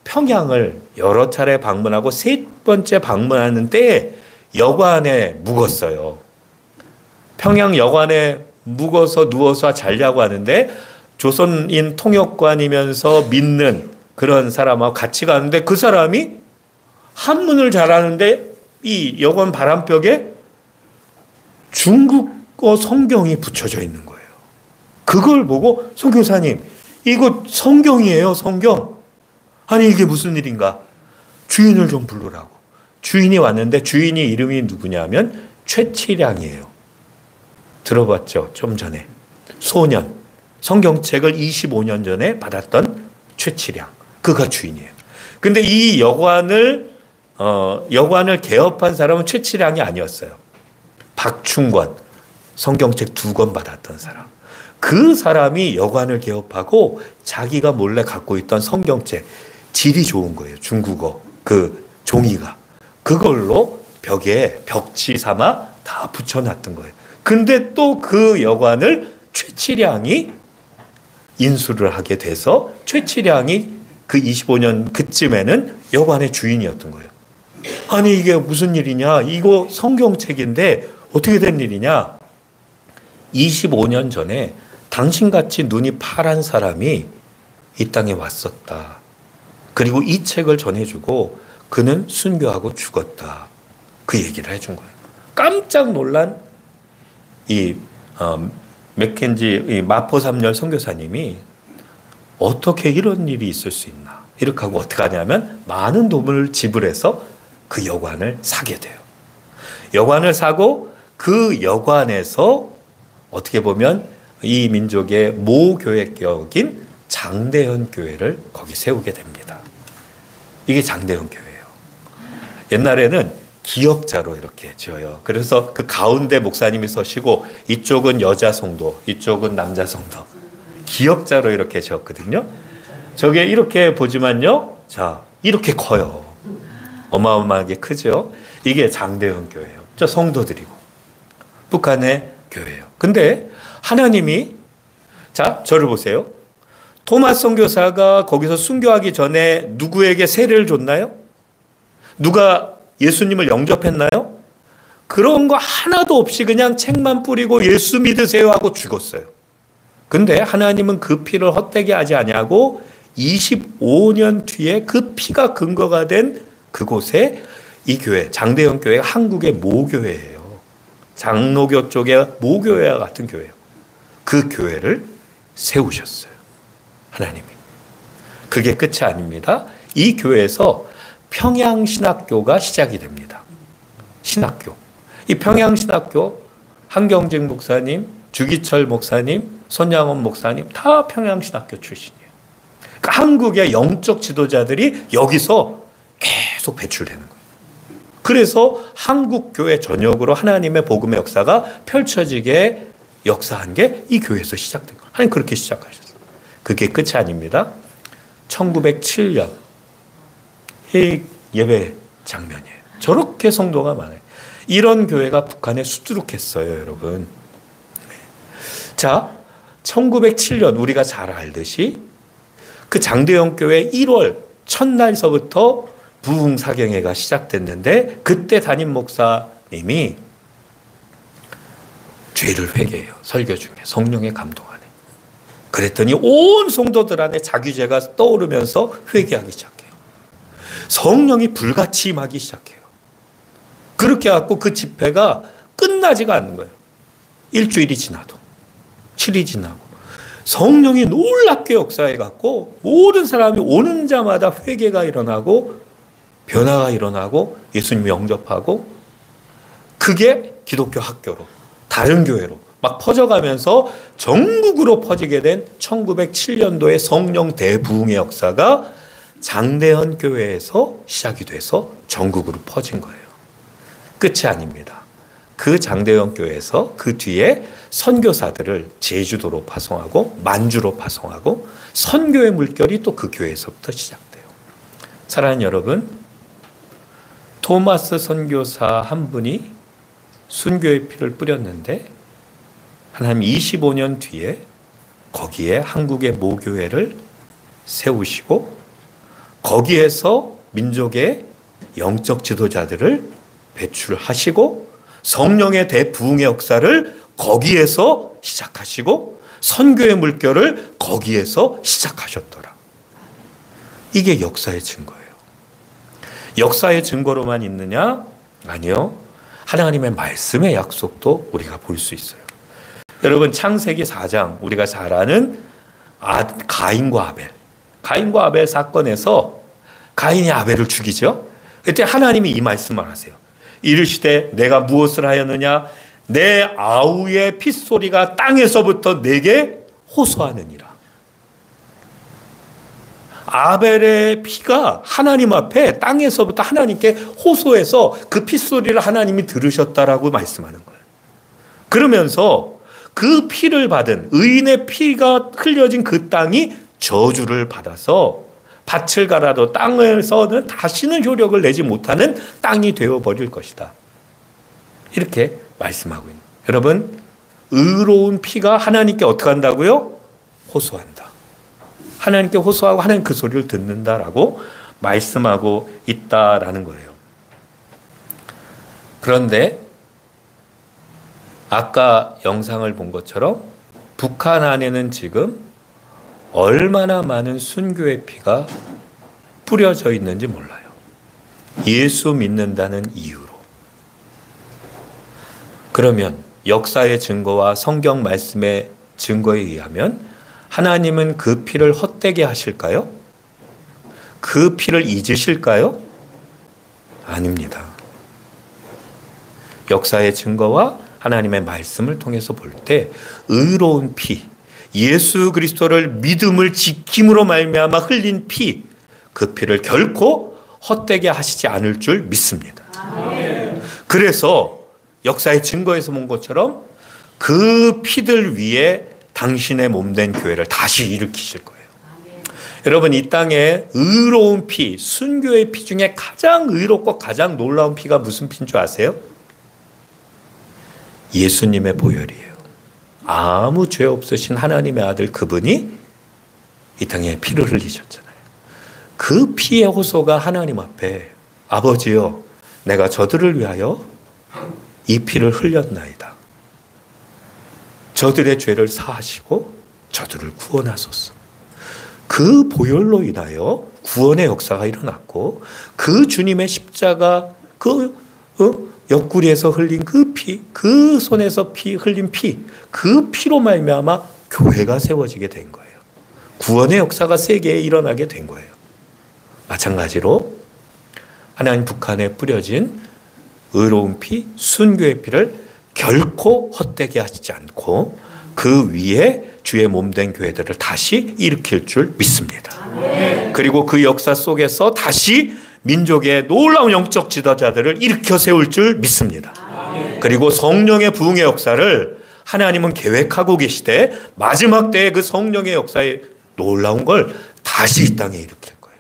평양을 여러 차례 방문하고 세 번째 방문하는 때에 여관에 묵었어요. 평양 여관에 묵어서 누워서 자려고 하는데 조선인 통역관이면서 믿는 그런 사람하고 같이 가는데 그 사람이 한문을 잘하는데 이 여관 바람벽에 중국어 성경이 붙여져 있는 거예요. 그걸 보고 선교사님 이거 성경이에요, 성경. 아니 이게 무슨 일인가? 주인을 좀 부르라고. 주인이 왔는데 주인이 이름이 누구냐면 최치량이에요. 들어봤죠? 좀 전에. 소년. 성경책을 25년 전에 받았던 최치량. 그가 주인이에요. 근데 이 여관을 개업한 사람은 최치량이 아니었어요. 박충권. 성경책 2권 받았던 사람. 그 사람이 여관을 개업하고 자기가 몰래 갖고 있던 성경책 질이 좋은 거예요. 중국어. 그 종이가. 그걸로 벽에 벽지 삼아 다 붙여놨던 거예요. 근데 또 그 여관을 최치량이 인수를 하게 돼서 최치량이 그 25년 그쯤에는 여관의 주인이었던 거예요. 아니 이게 무슨 일이냐? 이거 성경책인데 어떻게 된 일이냐? 25년 전에 당신같이 눈이 파란 사람이 이 땅에 왔었다. 그리고 이 책을 전해주고 그는 순교하고 죽었다. 그 얘기를 해준 거예요. 깜짝 놀란 이 맥켄지 이 마포 삼열 선교사님이 어떻게 이런 일이 있을 수 있나. 이렇게 하고 어떻게 하냐면 많은 돈을 지불해서 그 여관을 사게 돼요. 여관을 사고 그 여관에서 어떻게 보면 이 민족의 모교회격인 장대현 교회를 거기 세우게 됩니다. 이게 장대현 교회예요. 옛날에는 기역자로 이렇게 지어요. 그래서 그 가운데 목사님이 서시고 이쪽은 여자 성도, 이쪽은 남자 성도. 기역자로 이렇게 지었거든요. 저게 이렇게 보지만요. 자, 이렇게 커요. 어마어마하게 크죠. 이게 장대현 교회예요. 저 성도들이고. 북한의 교회예요. 근데 하나님이 자, 저를 보세요. 토마스 선교사가 거기서 순교하기 전에 누구에게 세례를 줬나요? 누가 예수님을 영접했나요? 그런 거 하나도 없이 그냥 책만 뿌리고 예수 믿으세요 하고 죽었어요. 근데 하나님은 그 피를 헛되게 하지 아니하고 25년 뒤에 그 피가 근거가 된 그곳에 이 교회, 장대현 교회가 한국의 모교회예요. 장로교 쪽의 모교회와 같은 교회예요. 그 교회를 세우셨어요. 하나님이. 그게 끝이 아닙니다. 이 교회에서 평양신학교가 시작이 됩니다. 신학교. 이 평양신학교 한경직 목사님, 주기철 목사님, 손양원 목사님 다 평양신학교 출신이에요. 그러니까 한국의 영적 지도자들이 여기서 계속 배출되는 거예요. 그래서 한국교회 전역으로 하나님의 복음의 역사가 펼쳐지게 역사한 게 이 교회에서 시작된 거예요. 하나님 그렇게 시작하셨어요. 그게 끝이 아닙니다. 1907년 이 예배 장면이에요. 저렇게 성도가 많아요. 이런 교회가 북한에 수두룩했어요, 여러분. 자, 1907년 우리가 잘 알듯이 그 장대현 교회 1월 첫날서부터 부흥사경회가 시작됐는데 그때 담임 목사님이 죄를 회개해요. 설교 중에 성령의 감동 안에. 그랬더니 온 성도들 안에 자기 죄가 떠오르면서 회개하기 시작해요. 성령이 불같이 임하기 시작해요. 그렇게 해갖고 그 집회가 끝나지가 않는 거예요. 일주일이 지나도 7일이 지나고 성령이 놀랍게 역사해 갖고 모든 사람이 오는 자마다 회개가 일어나고 변화가 일어나고 예수님 영접하고 그게 기독교 학교로 다른 교회로 막 퍼져가면서 전국으로 퍼지게 된 1907년도의 성령 대부흥의 역사가 장대현 교회에서 시작이 돼서 전국으로 퍼진 거예요. 끝이 아닙니다. 그 장대현 교회에서 그 뒤에 선교사들을 제주도로 파송하고 만주로 파송하고 선교의 물결이 또 그 교회에서부터 시작돼요. 사랑하는 여러분, 토마스 선교사 한 분이 순교의 피를 뿌렸는데 한 25년 뒤에 거기에 한국의 모교회를 세우시고 거기에서 민족의 영적 지도자들을 배출하시고 성령의 대부흥의 역사를 거기에서 시작하시고 선교의 물결을 거기에서 시작하셨더라. 이게 역사의 증거예요. 역사의 증거로만 있느냐? 아니요. 하나님의 말씀의 약속도 우리가 볼 수 있어요. 여러분, 창세기 4장 우리가 잘 아는 가인과 아벨. 가인과 아벨 사건에서 가인이 아벨을 죽이죠. 그때 하나님이 이 말씀을 하세요. 이르시되 내가 무엇을 하였느냐? 내 아우의 핏소리가 땅에서부터 내게 호소하느니라. 아벨의 피가 하나님 앞에 땅에서부터 하나님께 호소해서 그 핏소리를 하나님이 들으셨다라고 말씀하는 거예요. 그러면서 그 피를 받은 의인의 피가 흘려진 그 땅이 저주를 받아서 밭을 갈아도 땅에서는 다시는 효력을 내지 못하는 땅이 되어버릴 것이다. 이렇게 말씀하고 있는 거예요. 여러분, 의로운 피가 하나님께 어떻게 한다고요? 호소한다. 하나님께 호소하고 하나님 그 소리를 듣는다라고 말씀하고 있다라는 거예요. 그런데 아까 영상을 본 것처럼 북한 안에는 지금 얼마나 많은 순교의 피가 뿌려져 있는지 몰라요. 예수 믿는다는 이유로. 그러면 역사의 증거와 성경 말씀의 증거에 의하면 하나님은 그 피를 헛되게 하실까요? 그 피를 잊으실까요? 아닙니다. 역사의 증거와 하나님의 말씀을 통해서 볼 때 의로운 피, 예수 그리스도를 믿음을 지킴으로 말미암아 흘린 피, 그 피를 결코 헛되게 하시지 않을 줄 믿습니다. 아멘. 그래서 역사의 증거에서 본 것처럼 그 피들 위에 당신의 몸된 교회를 다시 일으키실 거예요. 아멘. 여러분, 이 땅에 의로운 피, 순교의 피 중에 가장 의롭고 가장 놀라운 피가 무슨 피인 줄 아세요? 예수님의 보혈이에요. 아무 죄 없으신 하나님의 아들 그분이 이 땅에 피를 흘리셨잖아요. 그 피의 호소가 하나님 앞에 아버지여, 내가 저들을 위하여 이 피를 흘렸나이다. 저들의 죄를 사하시고 저들을 구원하소서. 그 보혈로 인하여 구원의 역사가 일어났고 그 주님의 십자가 옆구리에서 흘린 그 피, 그 손에서 흘린 피, 그 피로 말미암아 교회가 세워지게 된 거예요. 구원의 역사가 세계에 일어나게 된 거예요. 마찬가지로 하나님 북한에 뿌려진 의로운 피, 순교의 피를 결코 헛되게 하시지 않고 그 위에 주의 몸된 교회들을 다시 일으킬 줄 믿습니다. 아멘. 그리고 그 역사 속에서 다시 민족의 놀라운 영적 지도자들을 일으켜 세울 줄 믿습니다. 아멘. 그리고 성령의 부흥의 역사를 하나님은 계획하고 계시되 마지막 때의 그 성령의 역사의 놀라운 걸 다시 이 땅에 일으킬 거예요.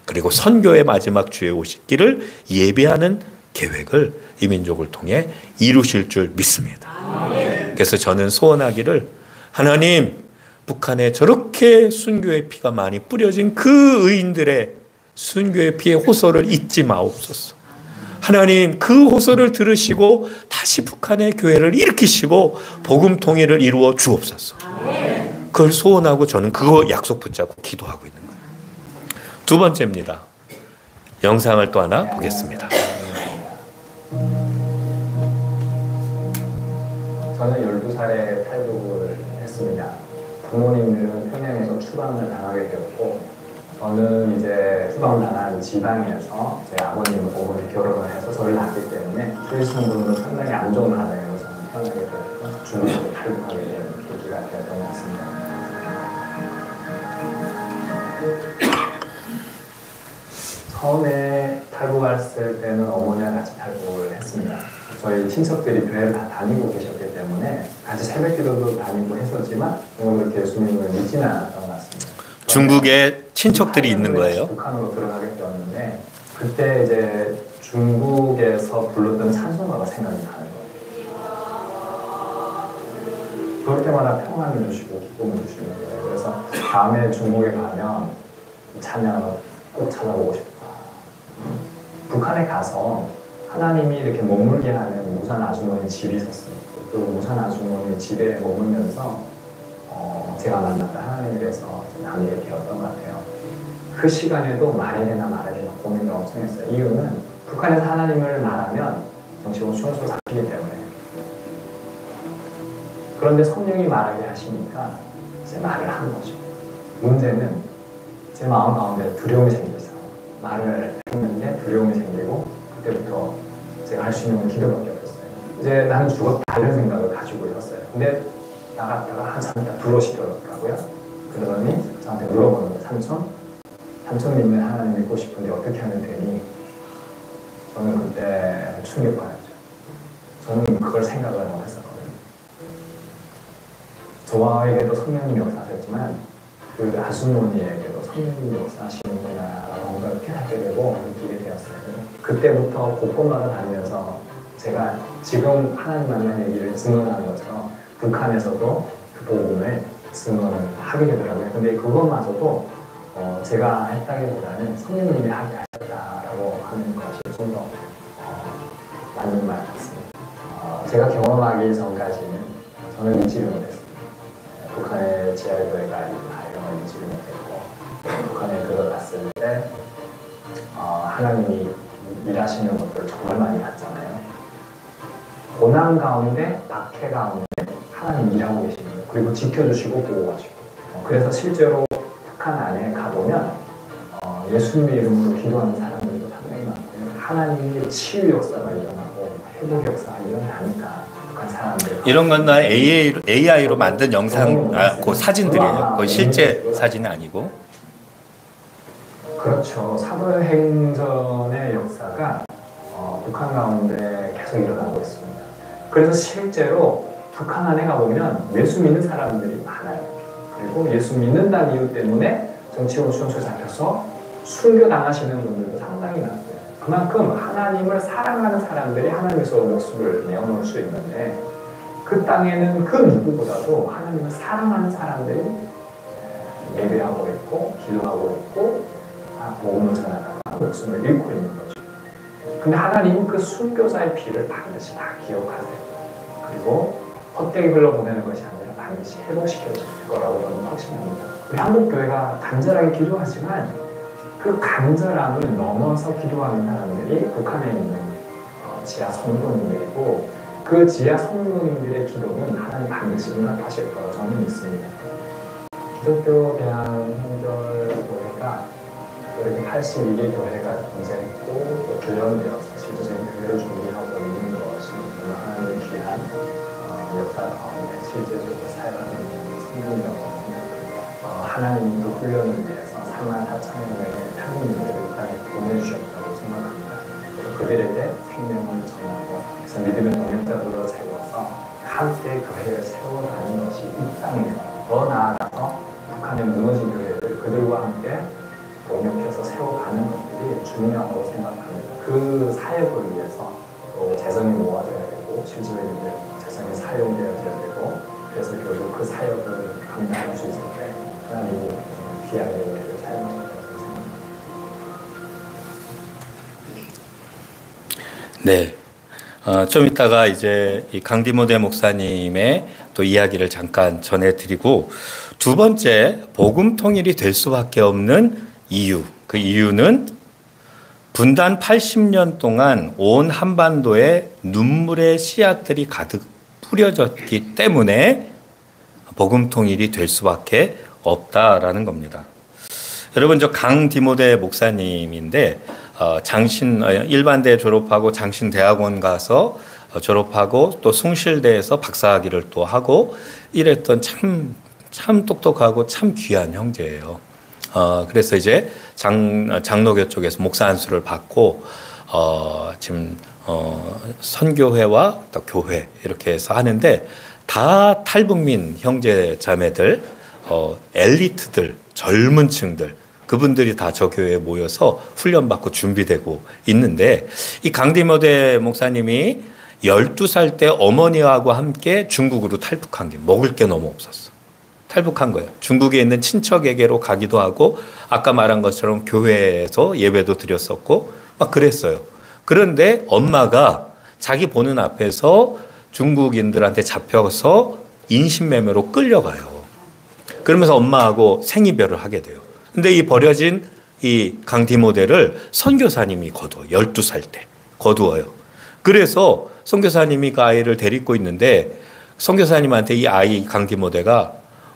그리고 선교의 마지막 주에 오실 길을 예비하는 계획을 이 민족을 통해 이루실 줄 믿습니다. 아멘. 그래서 저는 소원하기를 하나님, 북한에 저렇게 순교의 피가 많이 뿌려진 그 의인들의 순교의 피의 호소를 잊지 마옵소서. 하나님, 그 호소를 들으시고 다시 북한의 교회를 일으키시고 복음 통일을 이루어 주옵소서. 아멘. 그걸 소원하고 저는 그거 약속 붙잡고 기도하고 있는 거예요. 두 번째입니다. 영상을 또 하나 보겠습니다. 저는 12살에 탈북을 했습니다. 부모님들은 평양에서 추방을 당하게 되었고 저는 이제 추방당한 지방에서 제 아버님 어머니 결혼을 해서 저를 낳기 때문에 크리스천분으로 상당히 안 좋은 가정에서 저는 태어나게 되었고 중국으로 탈북하게 된 계기가 되었던 것 같습니다. 처음에 탈북했을 때는 어머니와 같이 탈북을 했습니다. 저희 친척들이 교회를 다 다니고 계셨기 때문에 같이 새벽기도도 다니고 했었지만 그렇게 예수님을 믿지는 않았던 것 같습니다. 중국에 친척들이 있는 거예요? 북한으로 들어가게 되었는데 그때 이제 중국에서 불렀던 찬송가가 생각이 나는 거예요. 그럴 때마다 평안을 주시고 기쁨을 주시는 거예요. 그래서 다음에 중국에 가면 찬양을 꼭 찾아보고 싶다. 북한에 가서 하나님이 이렇게 머물게 하는 무산 아주머니 집이 있었어요. 그 무산 아주머니 집에 머물면서 제가 만났던 하나님께서 나누게 되었던 것 같아요. 그 시간에도 말해야 되나 말아야 되나 고민을 엄청 했어요. 이유는 북한에서 하나님을 말하면 정치고 순수 잡히기 때문에. 그런데 성령이 말하게 하시니까 제 말을 한 거죠. 문제는 제 마음 가운데 두려움이 생겼어요. 말을 했는데 두려움이 생기고 그때부터 제가 할 수 있는 건 기도밖에 없었어요. 이제 나는 죽었다 이런 생각을 가지고 있었어요. 근데 나갔다가 한참 있다 들어오시더라고요. 그러더니 저한테 물어보는 거예요. 삼촌 믿는 하나님 믿고 싶은데 어떻게 하면 되니? 저는 그때 충격받았죠. 저는 그걸 생각을 못 했었거든요. 저에게도 성령님이 역사하셨지만 그 아주머니에게도 성령님이 역사하시는구나라고 뭔가 깨닫게 되고 느끼게 되었어요. 그때부터 곳곳마다 다니면서 제가 지금 하나님 만난 얘기를 증언하는 것처럼 북한에서도 그 복음을 증언을 하게 되더라고요. 근데 그것마저도 제가 했다기보다는 성령님이 하게 하셨다라고 하는 것이 좀 더 맞는 말 같습니다. 제가 경험하기 전까지는 저는 믿지를 못했습니다. 북한의 지하교회가 있다 이런 걸 믿지를 못했고 북한에 들어갔을 때 하나님이 일하시는 것들을 정말 많이 봤잖아요. 고난 가운데 박해 가운데 하나님 일하고 계시는 거예요. 그리고 지켜주시고 보호하시고 그래서 실제로 북한 안에 가보면 예수님의 이름으로 기도하는 사람들도 상당히 많고요. 하나님의 치유 역사가 일어나고 회복 역사가 일어나니까 북한 사람들 이런 건 다 AI로 만든 영상, 그 사진들이에요. 거의 실제 사진이 아니고. 그렇죠. 사도행전의 역사가 북한 가운데 계속 일어나고 있습니다. 그래서 실제로 북한 안에 가보면 예수 믿는 사람들이 많아요. 그리고 예수 믿는다는 이유 때문에 정치적으로 순수 잡혀서 순교당하시는 분들도 상당히 많고요. 그만큼 하나님을 사랑하는 사람들이 하나님께서 목숨을 내어놓을 수 있는데 그 땅에는 그 누구보다도 하나님을 사랑하는 사람들이 예배하고 있고 기도하고 있고 복음을 전하다가 목숨을 잃고 있는 거죠. 근데 하나님은 그 순교자의 피를 반드시 다 기억하세요. 그리고 헛되이 흘러보내는 것이 아니라 반드시 회복시켜 줄 거라고 저는 확신합니다. 우리 한국교회가 간절하게 기도하지만 그 간절함을 넘어서 기도하는 사람들이 북한에 있는 지하 성도님들이고 그 지하 성도님들의 기도는 하나님 반드시 응답하실 거라고 저는 믿습니다. 기독교 대한형절교회가 이렇게 82개 교회가 존재했고 또 교련되어서 실질적인 교회를 준비하고 있는 것이 하나님의 귀한 역사 가운데 실제적으로 살아가는 성공이라고 생각합니다. 하나님이 그 훈련을 위해서 34,000여 명의 평민들을 북한에 보내주셨다고 생각합니다. 그들에게 생명을 전하고 그래서 믿음의 동역자들로 세워서 함께 교회를 세워가는 것이 이 땅에서 더 나아가서 북한의 무너진 교회를 그들과 함께 동역해서 세워가는 것들이 중요하다고 생각합니다. 그 사역을 위해서 또 재정이 모아져야 되고 실질적인 재정이 사용되어야 되고 그래서 결국 그 사역을 감당할 수 있을 때 하나님이 귀하게 우리를 사용하는 것을 생각합니다. 네. 좀 이따가 이제 이 강디모데 목사님의 또 이야기를 잠깐 전해드리고 두 번째 복음 통일이 될 수밖에 없는 이유. 그 이유는 분단 80년 동안 온 한반도에 눈물의 씨앗들이 가득 뿌려졌기 때문에 복음 통일이 될 수밖에 없다라는 겁니다. 여러분, 저 강디모데 목사님인데 일반대 졸업하고 장신대학원 가서 졸업하고 또 숭실대에서 박사학위를 또 하고 이랬던 참 똑똑하고 참 귀한 형제예요. 그래서 이제 장로교 쪽에서 목사 안수를 받고 지금 선교회와 또 교회 이렇게 해서 하는데, 다 탈북민 형제 자매들, 엘리트들, 젊은 층들, 그분들이 다 저 교회에 모여서 훈련받고 준비되고 있는데, 이 강디모데 목사님이 12살 때 어머니하고 함께 중국으로 탈북한 게 먹을 게 너무 없었어. 탈북한 거예요. 중국에 있는 친척에게로 가기도 하고, 아까 말한 것처럼 교회에서 예배도 드렸었고 막 그랬어요. 그런데 엄마가 자기 보는 앞에서 중국인들한테 잡혀서 인신매매로 끌려가요. 그러면서 엄마하고 생이별을 하게 돼요. 근데 이 버려진 이 강디모데를 선교사님이 거두어. 12살 때 거두어요. 그래서 선교사님이 그 아이를 데리고 있는데, 선교사님한테 이 아이 강디모데가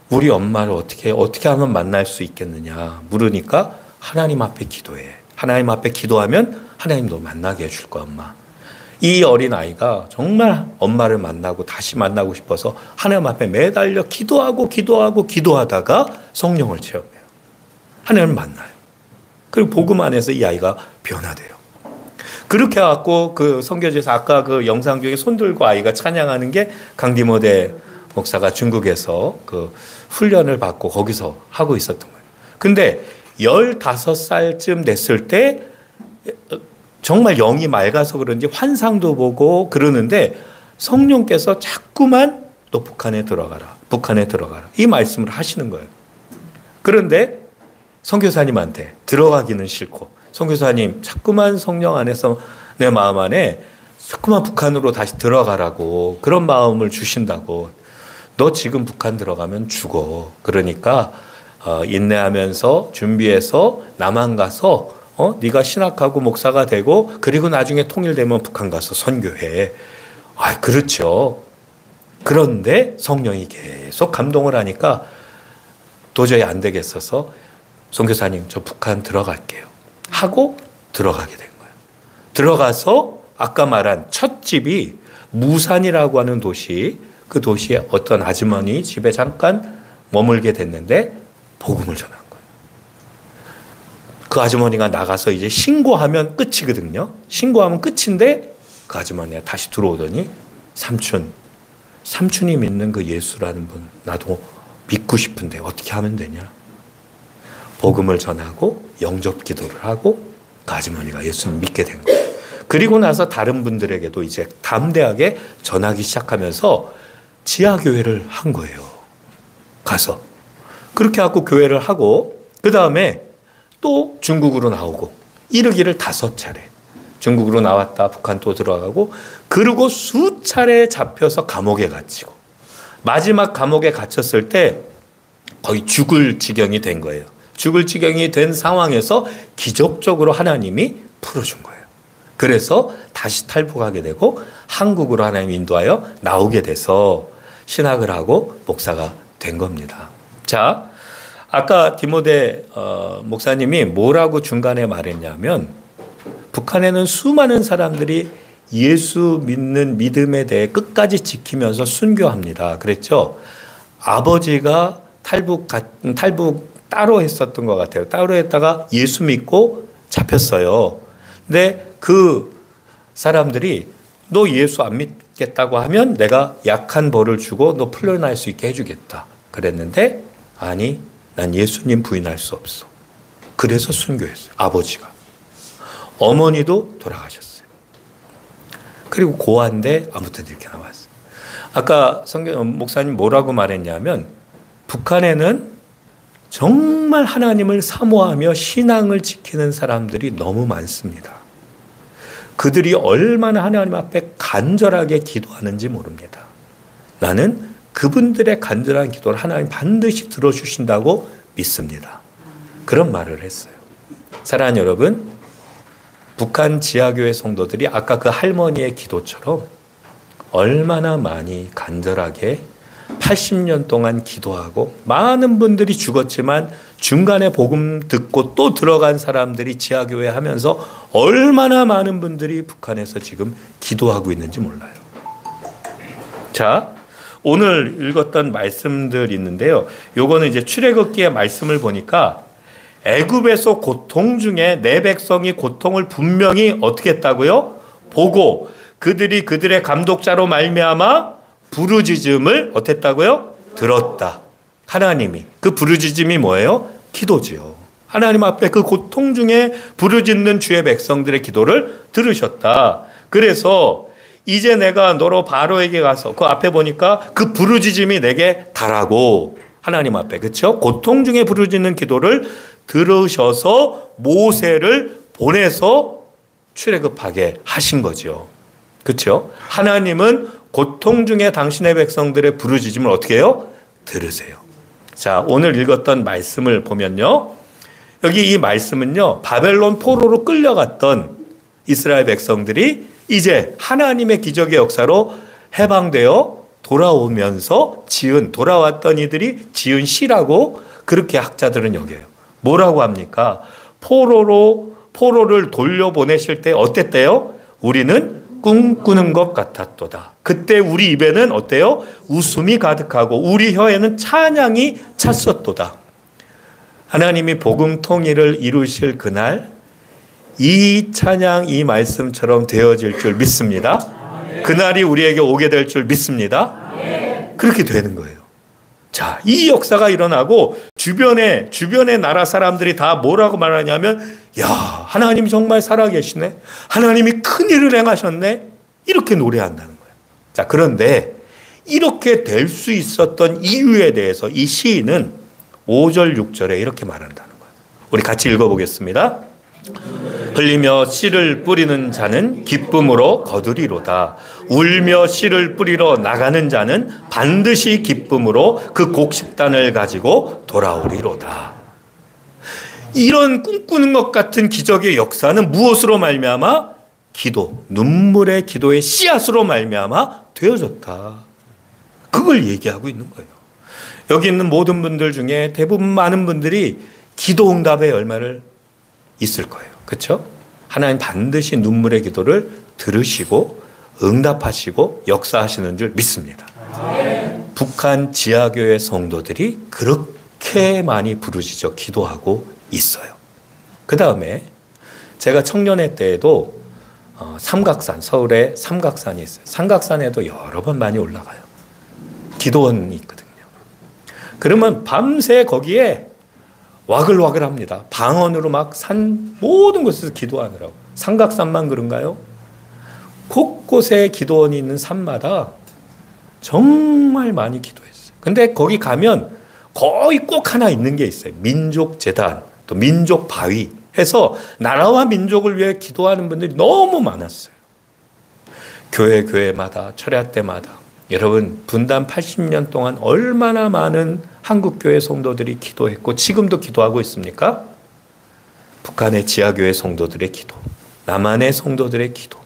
우리 엄마를 어떻게 하면 만날 수 있겠느냐 물으니까, 하나님 앞에 기도해. 하나님 앞에 기도하면 하나님 너 만나게 해줄 거야, 엄마. 이 어린 아이가 정말 엄마를 만나고 다시 만나고 싶어서 하나님 앞에 매달려 기도하다가 성령을 체험해요. 하나님을 만나요. 그리고 복음 안에서 이 아이가 변화돼요. 그렇게 해갖고 그 선교지에서 아까 그 영상 중에 손 들고 아이가 찬양하는 게 강디모데 목사가 중국에서 그 훈련을 받고 거기서 하고 있었던 거예요. 근데 15살쯤 됐을 때 정말 영이 맑아서 그런지 환상도 보고 그러는데, 성령께서 자꾸만 너 북한에 들어가라. 이 말씀을 하시는 거예요. 그런데 선교사님한테 들어가기는 싫고, 선교사님 자꾸만 성령 안에서 내 마음 안에 자꾸만 북한으로 다시 들어가라고 그런 마음을 주신다고. 너 지금 북한 들어가면 죽어. 그러니까 인내하면서 준비해서 남한 가서 네가 신학하고 목사가 되고 그리고 나중에 통일되면 북한 가서 선교해. 그렇죠. 그런데 성령이 계속 감동을 하니까 도저히 안 되겠어서 선교사님 저 북한 들어갈게요 하고 들어가게 된 거예요. 들어가서 아까 말한 첫 집이 무산이라고 하는 도시, 그 도시에 어떤 아주머니 집에 잠깐 머물게 됐는데 복음을 전한 거예요. 그 아주머니가 나가서 이제 신고하면 끝이거든요. 신고하면 끝인데 그 아주머니가 다시 들어오더니, 삼촌이 믿는 그 예수라는 분 나도 믿고 싶은데 어떻게 하면 되냐. 복음을 전하고 영접 기도를 하고 그 아주머니가 예수를 믿게 된 거예요. 그리고 나서 다른 분들에게도 이제 담대하게 전하기 시작하면서 지하교회를 한 거예요. 가서. 그렇게 하고 교회를 하고, 그 다음에 또 중국으로 나오고, 이르기를 5차례. 중국으로 나왔다 북한 또 들어가고, 그리고 수차례 잡혀서 감옥에 갇히고, 마지막 감옥에 갇혔을 때 거의 죽을 지경이 된 거예요. 죽을 지경이 된 상황에서 기적적으로 하나님이 풀어준 거예요. 그래서 다시 탈북하게 되고 한국으로 하나님 인도하여 나오게 돼서 신학을 하고 목사가 된 겁니다. 자, 아까 디모데 목사님이 뭐라고 중간에 말했냐면, 북한에는 수많은 사람들이 예수 믿는 믿음에 대해 끝까지 지키면서 순교합니다. 그랬죠? 아버지가 탈북 따로 했었던 것 같아요. 따로 했다가 예수 믿고 잡혔어요. 근데 그 사람들이 너 예수 안 믿겠다고 하면 내가 약한 벌을 주고 너 풀려날 수 있게 해주겠다. 그랬는데 아니, 난 예수님 부인할 수 없어. 그래서 순교했어요. 아버지가. 어머니도 돌아가셨어요. 그리고 고아인데 아무튼 이렇게 나왔어요. 아까 목사님 뭐라고 말했냐면, 북한에는 정말 하나님을 사모하며 신앙을 지키는 사람들이 너무 많습니다. 그들이 얼마나 하나님 앞에 간절하게 기도하는지 모릅니다. 나는 그분들의 간절한 기도를 하나님 반드시 들어주신다고 믿습니다. 그런 말을 했어요. 사랑하는 여러분, 북한 지하교회 성도들이 아까 그 할머니의 기도처럼 얼마나 많이 간절하게 80년 동안 기도하고 많은 분들이 죽었지만 중간에 복음 듣고 또 들어간 사람들이 지하교회 하면서 얼마나 많은 분들이 북한에서 지금 기도하고 있는지 몰라요. 자, 오늘 읽었던 말씀들이 있는데요. 요거는 이제 출애굽기의 말씀을 보니까 애굽에서 고통 중에 내 백성이 고통을 분명히 어떻게 했다고요? 보고 그들이 그들의 감독자로 말미암아 부르짖음을 어땠다고요? 들었다. 하나님이. 그 부르짖음이 뭐예요? 기도지요. 하나님 앞에 그 고통 중에 부르짖는 주의 백성들의 기도를 들으셨다. 그래서 이제 내가 너로 바로에게 가서 그 앞에 보니까 그 부르짖음이 내게 달하고 하나님 앞에 그렇죠? 고통 중에 부르짖는 기도를 들으셔서 모세를 보내서 출애굽하게 하신 거죠. 그렇죠? 하나님은 고통 중에 당신의 백성들의 부르짖음을 어떻게 해요? 들으세요. 자, 오늘 읽었던 말씀을 보면요. 여기 이 말씀은요. 바벨론 포로로 끌려갔던 이스라엘 백성들이 이제 하나님의 기적의 역사로 해방되어 돌아오면서 돌아왔던 이들이 지은 시라고 그렇게 학자들은 여겨요. 뭐라고 합니까? 포로를 돌려보내실 때 어땠대요? 우리는 꿈꾸는 것 같았도다. 그때 우리 입에는 어때요? 웃음이 가득하고 우리 혀에는 찬양이 찼었도다. 하나님이 복음 통일을 이루실 그날 이 찬양, 이 말씀처럼 되어질 줄 믿습니다. 그날이 우리에게 오게 될 줄 믿습니다. 그렇게 되는 거예요. 자, 이 역사가 일어나고 주변에 나라 사람들이 다 뭐라고 말하냐면 야, 하나님이 정말 살아계시네. 하나님이 큰일을 행하셨네. 이렇게 노래한다는 거예요. 자, 그런데 이렇게 될 수 있었던 이유에 대해서 이 시인은 5절, 6절에 이렇게 말한다는 거예요. 우리 같이 읽어보겠습니다. 흘리며 씨를 뿌리는 자는 기쁨으로 거두리로다. 울며 씨를 뿌리러 나가는 자는 반드시 기쁨으로 그 곡식단을 가지고 돌아오리로다. 이런 꿈꾸는 것 같은 기적의 역사는 무엇으로 말미암아? 기도, 눈물의 기도의 씨앗으로 말미암아 되어졌다. 그걸 얘기하고 있는 거예요. 여기 있는 모든 분들 중에 대부분 많은 분들이 기도 응답의 열매를 있을 거예요. 그렇죠? 하나님 반드시 눈물의 기도를 들으시고 응답하시고 역사하시는 줄 믿습니다. 북한 지하교회 성도들이 그렇게 많이 부르짖어 기도하고 있어요. 그 다음에 제가 청년회 때에도 삼각산, 서울에 삼각산이 있어요. 삼각산에도 여러 번 많이 올라가요. 기도원이 있거든요. 그러면 밤새 거기에 와글와글합니다. 방언으로 막 산 모든 곳에서 기도하느라고. 삼각산만 그런가요? 곳곳에 기도원이 있는 산마다 정말 많이 기도했어요. 근데 거기 가면 거의 꼭 하나 있는 게 있어요. 민족재단, 또 민족바위 해서 나라와 민족을 위해 기도하는 분들이 너무 많았어요. 교회마다, 철야 때마다. 여러분, 분단 80년 동안 얼마나 많은 한국교회 성도들이 기도했고 지금도 기도하고 있습니까? 북한의 지하교회 성도들의 기도, 남한의 성도들의 기도.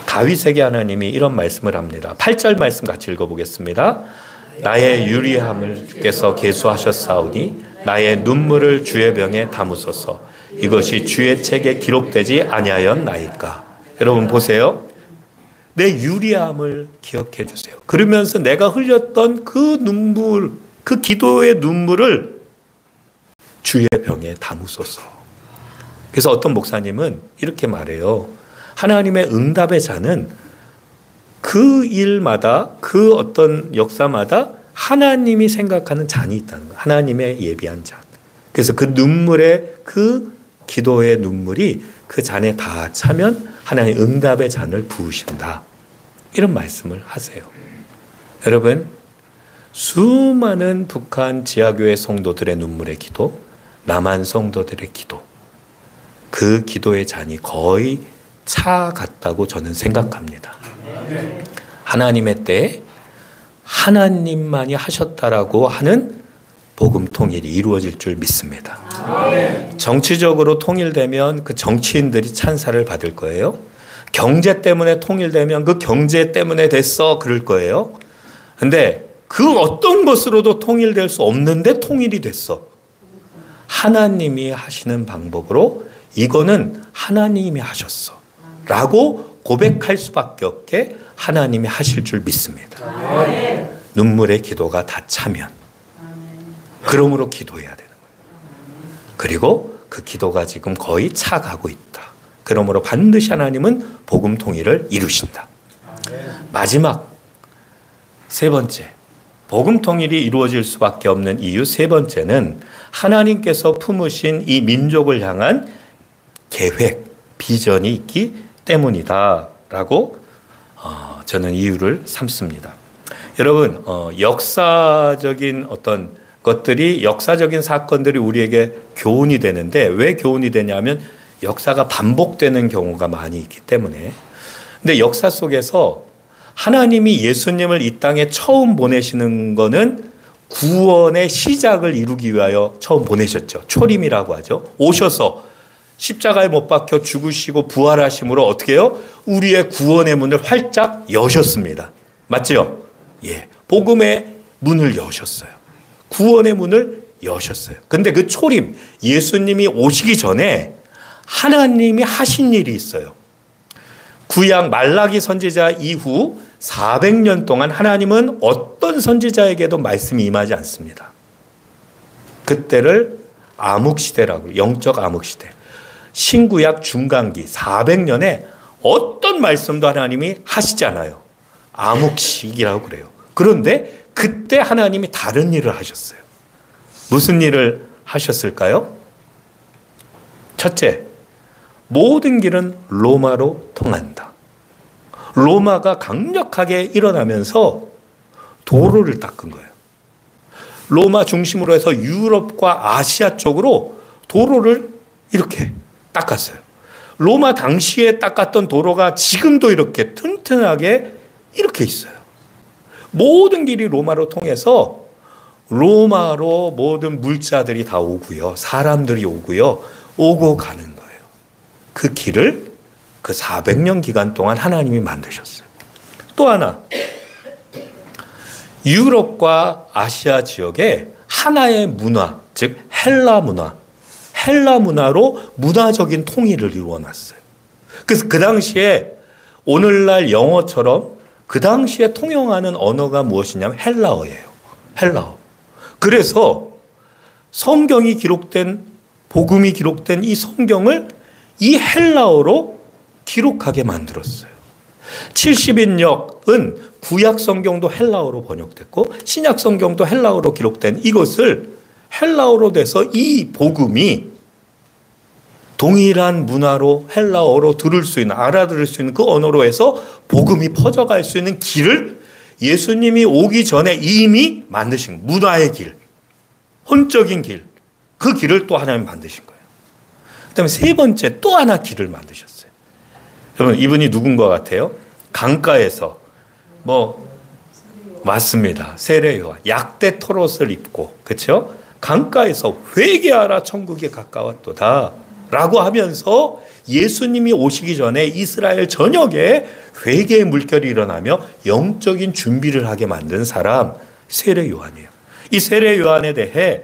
다윗에게 하나님이 이런 말씀을 합니다. 8절 말씀 같이 읽어보겠습니다. 나의 유리함을 주께서 계수하셨사오니 나의 눈물을 주의 병에 담으소서. 이것이 주의 책에 기록되지 아니하였나이까. 여러분 보세요. 내 유리함을 기억해 주세요. 그러면서 내가 흘렸던 그 눈물, 그 기도의 눈물을 주의 병에 담으소서. 그래서 어떤 목사님은 이렇게 말해요. 하나님의 응답의 잔은 그 일마다, 그 어떤 역사마다 하나님이 생각하는 잔이 있다는 거예요. 하나님의 예비한 잔. 그래서 그 눈물의, 그 기도의 눈물이 그 잔에 다 차면 하나님 응답의 잔을 부으신다. 이런 말씀을 하세요. 여러분, 수많은 북한 지하교회 성도들의 눈물의 기도, 남한 성도들의 기도, 그 기도의 잔이 거의 차 같다고 저는 생각합니다. 하나님의 때에 하나님만이 하셨다라고 하는 복음 통일이 이루어질 줄 믿습니다. 정치적으로 통일되면 그 정치인들이 찬사를 받을 거예요. 경제 때문에 통일되면 그 경제 때문에 됐어 그럴 거예요. 근데 그 어떤 것으로도 통일될 수 없는데 통일이 됐어. 하나님이 하시는 방법으로 이거는 하나님이 하셨어. 라고 고백할 수밖에 없게 하나님이 하실 줄 믿습니다. 눈물의 기도가 다 차면. 그러므로 기도해야 되는 거예요. 그리고 그 기도가 지금 거의 차가고 있다. 그러므로 반드시 하나님은 복음 통일을 이루신다. 마지막 세 번째, 복음 통일이 이루어질 수밖에 없는 이유 세 번째는 하나님께서 품으신 이 민족을 향한 계획, 비전이 있기 때문이다라고 저는 이유를 삼습니다. 여러분, 역사적인 어떤 것들이, 역사적인 사건들이 우리에게 교훈이 되는데 왜 교훈이 되냐면 역사가 반복되는 경우가 많이 있기 때문에. 근데 역사 속에서 하나님이 예수님을 이 땅에 처음 보내시는 거는 구원의 시작을 이루기 위하여 처음 보내셨죠. 초림이라고 하죠. 오셔서 십자가에 못 박혀 죽으시고 부활하심으로 어떻게 해요? 우리의 구원의 문을 활짝 여셨습니다. 맞죠? 예. 복음의 문을 여셨어요. 구원의 문을 여셨어요. 근데 그 초림, 예수님이 오시기 전에 하나님이 하신 일이 있어요. 구약 말라기 선지자 이후 400년 동안 하나님은 어떤 선지자에게도 말씀이 임하지 않습니다. 그때를 암흑시대라고, 영적 암흑시대. 신구약 중간기 400년에 어떤 말씀도 하나님이 하시지 않아요. 암흑시기라고 그래요. 그런데 그때 하나님이 다른 일을 하셨어요. 무슨 일을 하셨을까요? 첫째, 모든 길은 로마로 통한다. 로마가 강력하게 일어나면서 도로를 닦은 거예요. 로마 중심으로 해서 유럽과 아시아 쪽으로 도로를 이렇게 닦았어요. 로마 당시에 닦았던 도로가 지금도 이렇게 튼튼하게 이렇게 있어요. 모든 길이 로마로 통해서 로마로 모든 물자들이 다 오고요. 사람들이 오고요. 오고 가는 거예요. 그 길을 그 400년 기간 동안 하나님이 만드셨어요. 또 하나, 유럽과 아시아 지역에 하나의 문화, 즉 헬라 문화로 문화적인 통일을 이루어놨어요. 그래서 그 당시에 오늘날 영어처럼 그 당시에 통용하는 언어가 무엇이냐면 헬라어예요. 헬라어. 그래서 성경이 기록된, 복음이 기록된 이 성경을 이 헬라어로 기록하게 만들었어요. 70인역은 구약 성경도 헬라어로 번역됐고 신약 성경도 헬라어로 기록된 이것을 헬라어로 돼서 이 복음이 동일한 문화로 헬라어로 들을 수 있는, 알아들을 수 있는 그 언어로 해서 복음이 퍼져갈 수 있는 길을 예수님이 오기 전에 이미 만드신 문화의 길, 혼적인 길, 그 길을 또 하나님 만드신 거예요. 그 다음에 세 번째 또 하나 길을 만드셨어요. 여러분, 이분이 누군 것 같아요? 강가에서 맞습니다. 세례 요한, 약대 토롯을 입고, 그렇죠? 강가에서 회개하라 천국이 가까웠도다 라고 하면서 예수님이 오시기 전에 이스라엘 전역에 회개의 물결이 일어나며 영적인 준비를 하게 만든 사람, 세례 요한이에요. 이 세례 요한에 대해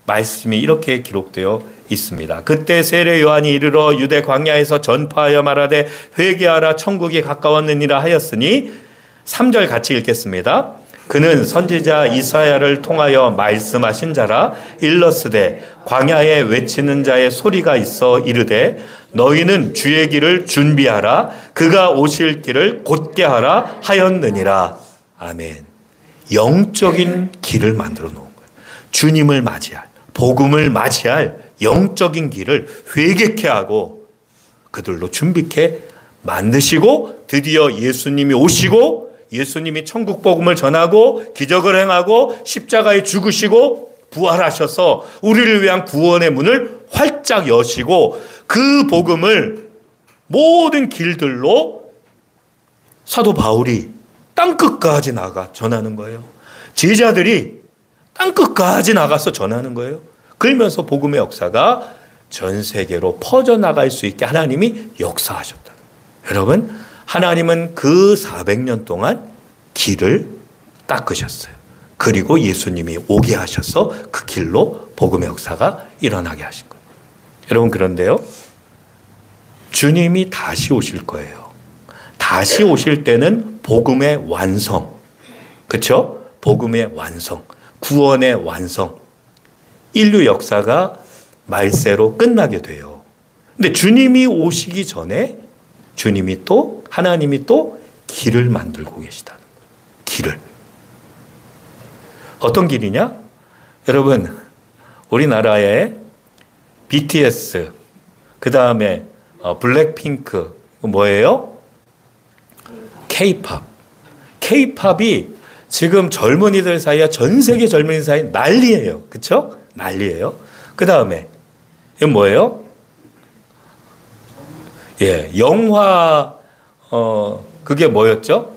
말씀이 이렇게 기록되어 있습니다. 그때 세례 요한이 이르러 유대 광야에서 전파하여 말하되 회개하라 천국이 가까웠느니라 하였으니 3절 같이 읽겠습니다. 그는 선지자 이사야를 통하여 말씀하신 자라. 일러스되 광야에 외치는 자의 소리가 있어 이르되 너희는 주의 길을 준비하라. 그가 오실 길을 곧게 하라 하였느니라. 아멘. 영적인 길을 만들어 놓은 거예요. 주님을 맞이할, 복음을 맞이할 영적인 길을 회개케 하고 그들로 준비케 만드시고 드디어 예수님이 오시고 예수님이 천국 복음을 전하고 기적을 행하고 십자가에 죽으시고 부활하셔서 우리를 위한 구원의 문을 활짝 여시고 그 복음을 모든 길들로 사도 바울이 땅끝까지 나가 전하는 거예요. 제자들이 땅끝까지 나가서 전하는 거예요. 그러면서 복음의 역사가 전 세계로 퍼져나갈 수 있게 하나님이 역사하셨다. 여러분, 하나님은 그 400년 동안 길을 닦으셨어요. 그리고 예수님이 오게 하셔서 그 길로 복음의 역사가 일어나게 하신 거예요. 여러분, 그런데요, 주님이 다시 오실 거예요. 다시 오실 때는 복음의 완성, 그렇죠? 복음의 완성, 구원의 완성, 인류 역사가 말세로 끝나게 돼요. 근데 주님이 오시기 전에 주님이 또, 하나님이 또 길을 만들고 계시다는 거예요. 길을. 어떤 길이냐? 여러분, 우리나라에 BTS, 그 다음에 블랙핑크, 뭐예요? K-팝. K-팝이 지금 젊은이들 사이에, 전 세계 젊은이들 사이에 난리예요. 그렇죠? 난리예요. 그 다음에 이건 뭐예요? 예, 영화, 그게 뭐였죠?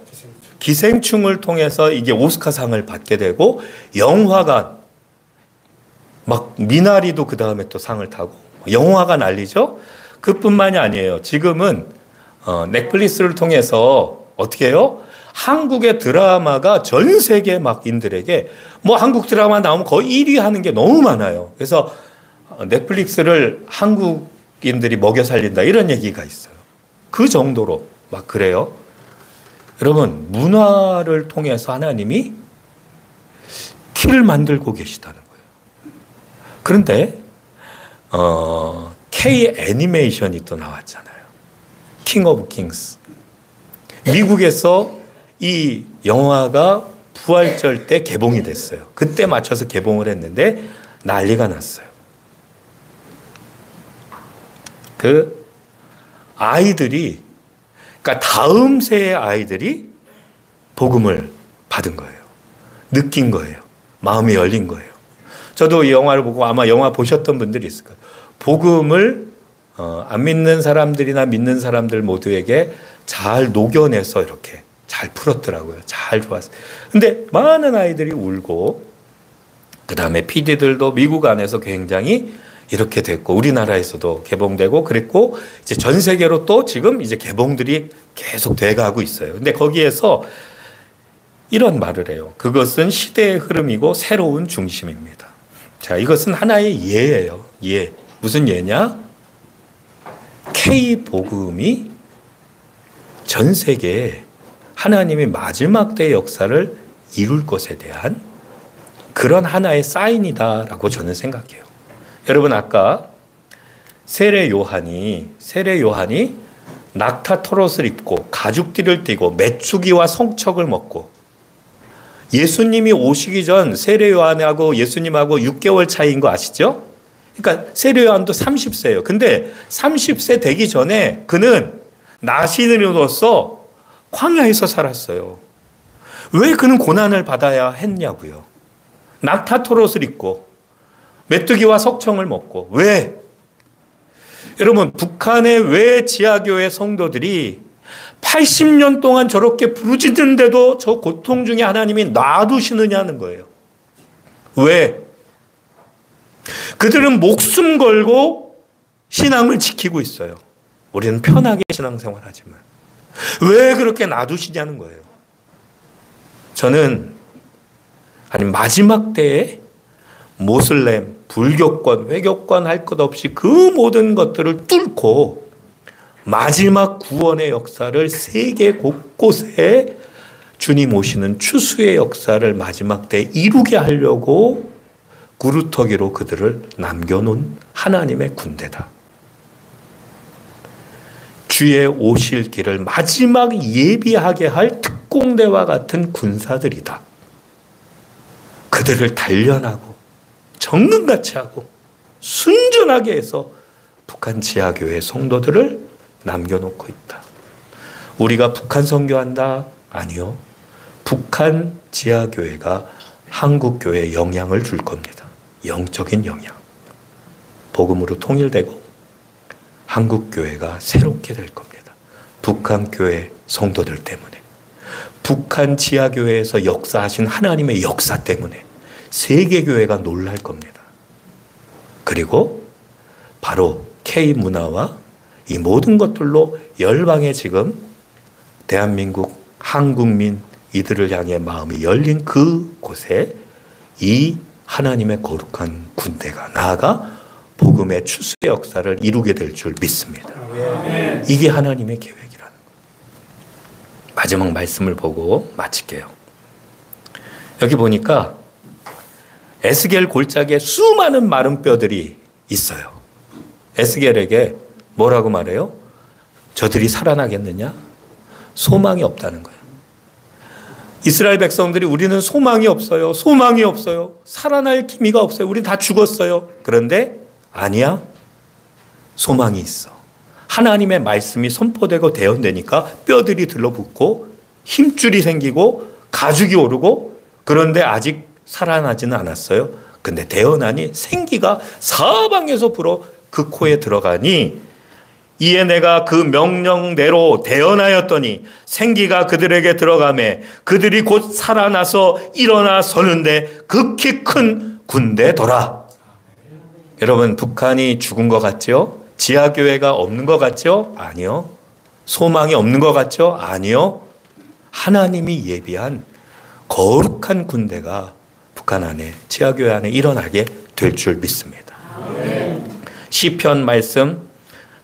기생충을 통해서 이게 오스카상을 받게 되고, 영화가 막 미나리도 그 다음에 또 상을 타고, 영화가 난리죠? 그뿐만이 아니에요. 지금은 넷플릭스를 통해서 어떻게 해요? 한국의 드라마가 전 세계 막인들에게, 뭐 한국 드라마 나오면 거의 1위 하는 게 너무 많아요. 그래서 넷플릭스를 한국인들이 먹여 살린다, 이런 얘기가 있어요. 그 정도로 막 그래요. 여러분, 문화를 통해서 하나님이 길을 만들고 계시다는 거예요. 그런데 K 애니메이션이 또 나왔잖아요. 킹 오브 킹스. 미국에서 이 영화가 부활절 때 개봉이 됐어요. 그때 맞춰서 개봉을 했는데 난리가 났어요. 그 아이들이, 그러니까 다음 세의 아이들이 복음을 받은 거예요. 느낀 거예요. 마음이 열린 거예요. 저도 이 영화를 보고, 아마 영화 보셨던 분들이 있을 거예요. 복음을 안 믿는 사람들이나 믿는 사람들 모두에게 잘 녹여내서 이렇게 잘 풀었더라고요. 잘 좋았어요. 근데 많은 아이들이 울고, 그 다음에 PD들도 미국 안에서 굉장히 이렇게 됐고, 우리나라에서도 개봉되고 그랬고, 이제 전 세계로 또 지금 이제 개봉들이 계속 돼가고 있어요. 근데 거기에서 이런 말을 해요. 그것은 시대의 흐름이고 새로운 중심입니다. 자, 이것은 하나의 예예요. 예. 무슨 예냐? K-복음이 전 세계에 하나님의 마지막 때의 역사를 이룰 것에 대한 그런 하나의 사인이다라고 저는 생각해요. 여러분, 아까 세례 요한이 낙타 털옷을 입고 가죽띠를 띠고 메추기와 성척을 먹고, 예수님이 오시기 전 세례 요한하고 예수님하고 6개월 차이인 거 아시죠? 그러니까 세례 요한도 30세예요. 근데 30세 되기 전에 그는 나시인으로서 광야에서 살았어요. 왜 그는 고난을 받아야 했냐고요. 낙타 털옷을 입고 메뚜기와 석청을 먹고. 왜? 여러분, 북한의 왜 지하교회 성도들이 80년 동안 저렇게 부르짖는데도 저 고통 중에 하나님이 놔두시느냐는 거예요. 왜? 그들은 목숨 걸고 신앙을 지키고 있어요. 우리는 편하게 신앙생활 하지만 왜 그렇게 놔두시냐는 거예요. 저는 아니, 마지막 때에 모슬렘, 불교권, 회교권 할 것 없이 그 모든 것들을 뚫고 마지막 구원의 역사를 세계 곳곳에 주님 오시는 추수의 역사를 마지막 때 이루게 하려고 구루터기로 그들을 남겨놓은 하나님의 군대다. 주의 오실 길을 마지막 예비하게 할 특공대와 같은 군사들이다. 그들을 단련하고 정금같이 하고 순전하게 해서 북한 지하교회 성도들을 남겨놓고 있다. 우리가 북한 선교한다? 아니요. 북한 지하교회가 한국교회에 영향을 줄 겁니다. 영적인 영향. 복음으로 통일되고 한국교회가 새롭게 될 겁니다. 북한교회 성도들 때문에. 북한 지하교회에서 역사하신 하나님의 역사 때문에 세계교회가 놀랄 겁니다. 그리고 바로 K문화와 이 모든 것들로 열방에 지금 대한민국, 한국민, 이들을 향해 마음이 열린 그곳에 이 하나님의 거룩한 군대가 나아가 복음의 추수의 역사를 이루게 될 줄 믿습니다. 이게 하나님의 계획이라는 거예요. 마지막 말씀을 보고 마칠게요. 여기 보니까 에스겔 골짜기에 수많은 마른 뼈들이 있어요. 에스겔에게 뭐라고 말해요? 저들이 살아나겠느냐? 소망이 없다는 거예요. 이스라엘 백성들이 우리는 소망이 없어요. 소망이 없어요. 살아날 기미가 없어요. 우리 다 죽었어요. 그런데 아니야. 소망이 있어. 하나님의 말씀이 선포되고 대언되니까 뼈들이 들러붙고 힘줄이 생기고 가죽이 오르고 그런데 아직 살아나지는 않았어요. 근데 대언하니 생기가 사방에서 불어 그 코에 들어가니 이에 내가 그 명령대로 대언하였더니 생기가 그들에게 들어가매 그들이 곧 살아나서 일어나 서는데 극히 큰 군대더라. 여러분, 북한이 죽은 것 같죠? 지하교회가 없는 것 같죠? 아니요. 소망이 없는 것 같죠? 아니요. 하나님이 예비한 거룩한 군대가 북한 안에, 지하교회 안에 일어나게 될 줄 믿습니다. 시편 말씀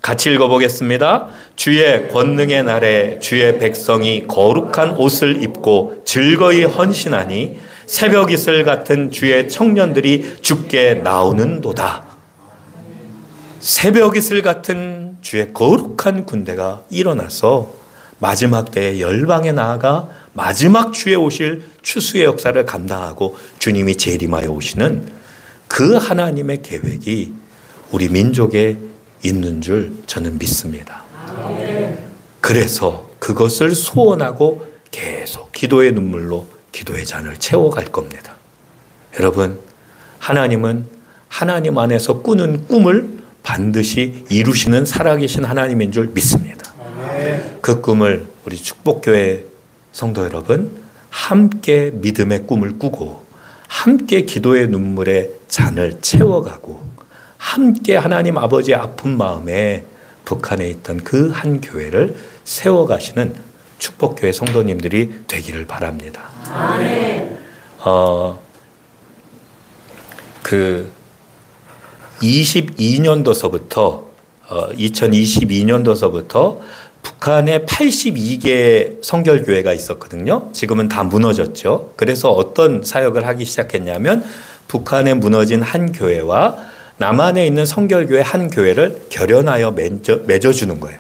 같이 읽어보겠습니다. 주의 권능의 날에 주의 백성이 거룩한 옷을 입고 즐거이 헌신하니 새벽 이슬 같은 주의 청년들이 주께 나오는도다. 새벽 이슬 같은 주의 거룩한 군대가 일어나서 마지막 때에 열방에 나아가 마지막 주에 오실 추수의 역사를 감당하고 주님이 재림하여 오시는 그 하나님의 계획이 우리 민족에 있는 줄 저는 믿습니다. 그래서 그것을 소원하고 계속 기도의 눈물로 기도의 잔을 채워갈 겁니다. 여러분, 하나님은 하나님 안에서 꾸는 꿈을 반드시 이루시는 살아계신 하나님인 줄 믿습니다. 그 꿈을 우리 축복교회 성도 여러분 함께 믿음의 꿈을 꾸고 함께 기도의 눈물의 잔을 채워가고 함께 하나님 아버지의 아픈 마음에 북한에 있던 그 한 교회를 세워가시는 축복교회 성도님들이 되기를 바랍니다. 아멘. 2022년도서부터 북한에 82개 성결교회가 있었거든요. 지금은 다 무너졌죠. 그래서 어떤 사역을 하기 시작했냐면 북한에 무너진 한 교회와 남한에 있는 성결교회 한 교회를 결연하여 맺어주는 거예요.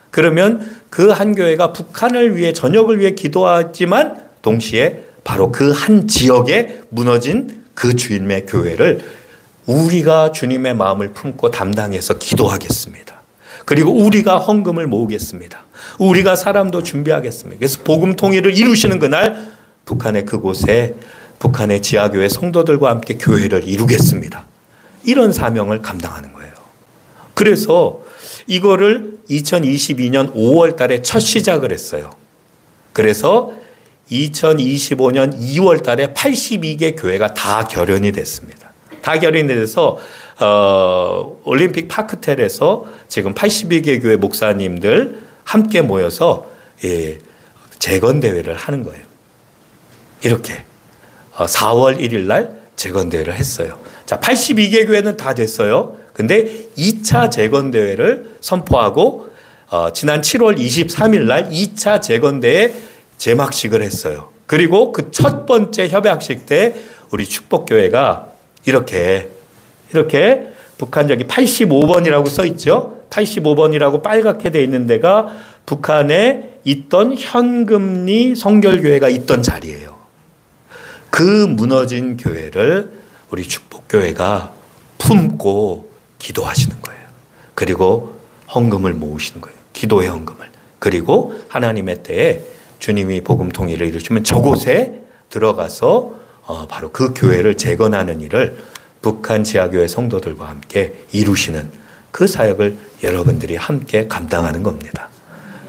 그러면 그 한 교회가 북한을 위해, 전역을 위해 기도하지만 동시에 바로 그 한 지역에 무너진 그 주님의 교회를 우리가 주님의 마음을 품고 담당해서 기도하겠습니다. 그리고 우리가 헌금을 모으겠습니다. 우리가 사람도 준비하겠습니다. 그래서 복음 통일을 이루시는 그날 북한의 그곳에 북한의 지하교회 성도들과 함께 교회를 이루겠습니다. 이런 사명을 감당하는 거예요. 그래서 이거를 2022년 5월 달에 첫 시작을 했어요. 그래서 2025년 2월 달에 82개 교회가 다 결연이 됐습니다. 다 결연이 돼서 올림픽 파크텔에서 지금 82개 교회 목사님들 함께 모여서 재건대회를 하는 거예요. 이렇게 4월 1일 날 재건대회를 했어요. 자, 82개 교회는 다 됐어요. 근데 2차 재건대회를 선포하고 지난 7월 23일 날 2차 재건대회 제막식을 했어요. 그리고 그 첫 번째 협약식 때 우리 축복교회가 이렇게 북한 저기 85번이라고 써 있죠. 85번이라고 빨갛게 돼 있는 데가 북한에 있던 현금리 성결교회가 있던 자리예요. 그 무너진 교회를 우리 축복교회가 품고 기도하시는 거예요. 그리고 헌금을 모으시는 거예요. 기도의 헌금을. 그리고 하나님의 때에 주님이 복음 통일을 이루시면 저곳에 들어가서 바로 그 교회를 재건하는 일을 북한 지하교회 성도들과 함께 이루시는 그 사역을 여러분들이 함께 감당하는 겁니다.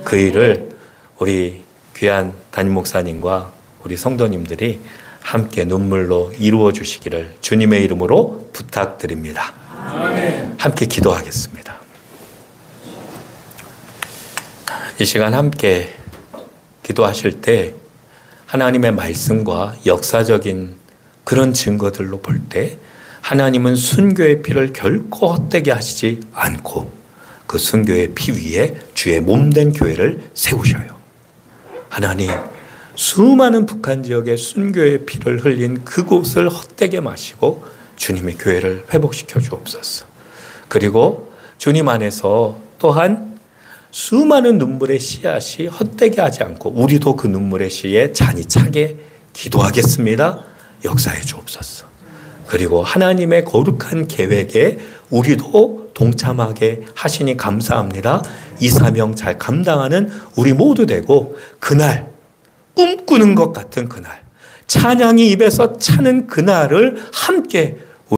그 일을 우리 귀한 담임 목사님과 우리 성도님들이 함께 눈물로 이루어 주시기를 주님의 이름으로 부탁드립니다. 아멘. 함께 기도하겠습니다. 이 시간 함께 기도하실 때 하나님의 말씀과 역사적인 그런 증거들로 볼 때 하나님은 순교의 피를 결코 헛되게 하시지 않고 그 순교의 피 위에 주의 몸된 교회를 세우셔요. 하나님, 수많은 북한 지역에 순교의 피를 흘린 그곳을 헛되게 마시고 주님의 교회를 회복시켜 주옵소서. 그리고 주님 안에서 또한 수많은 눈물의 씨앗이 헛되게 하지 않고 우리도 그 눈물의 씨에 잔이 차게 기도하겠습니다. 역사해 주옵소서. 그리고 하나님의 거룩한 계획에 우리도 동참하게 하시니 감사합니다. 이 사명 잘 감당하는 우리 모두 되고 그날 꿈꾸는 것 같은 그날 찬양이 입에서 차는 그날을 함께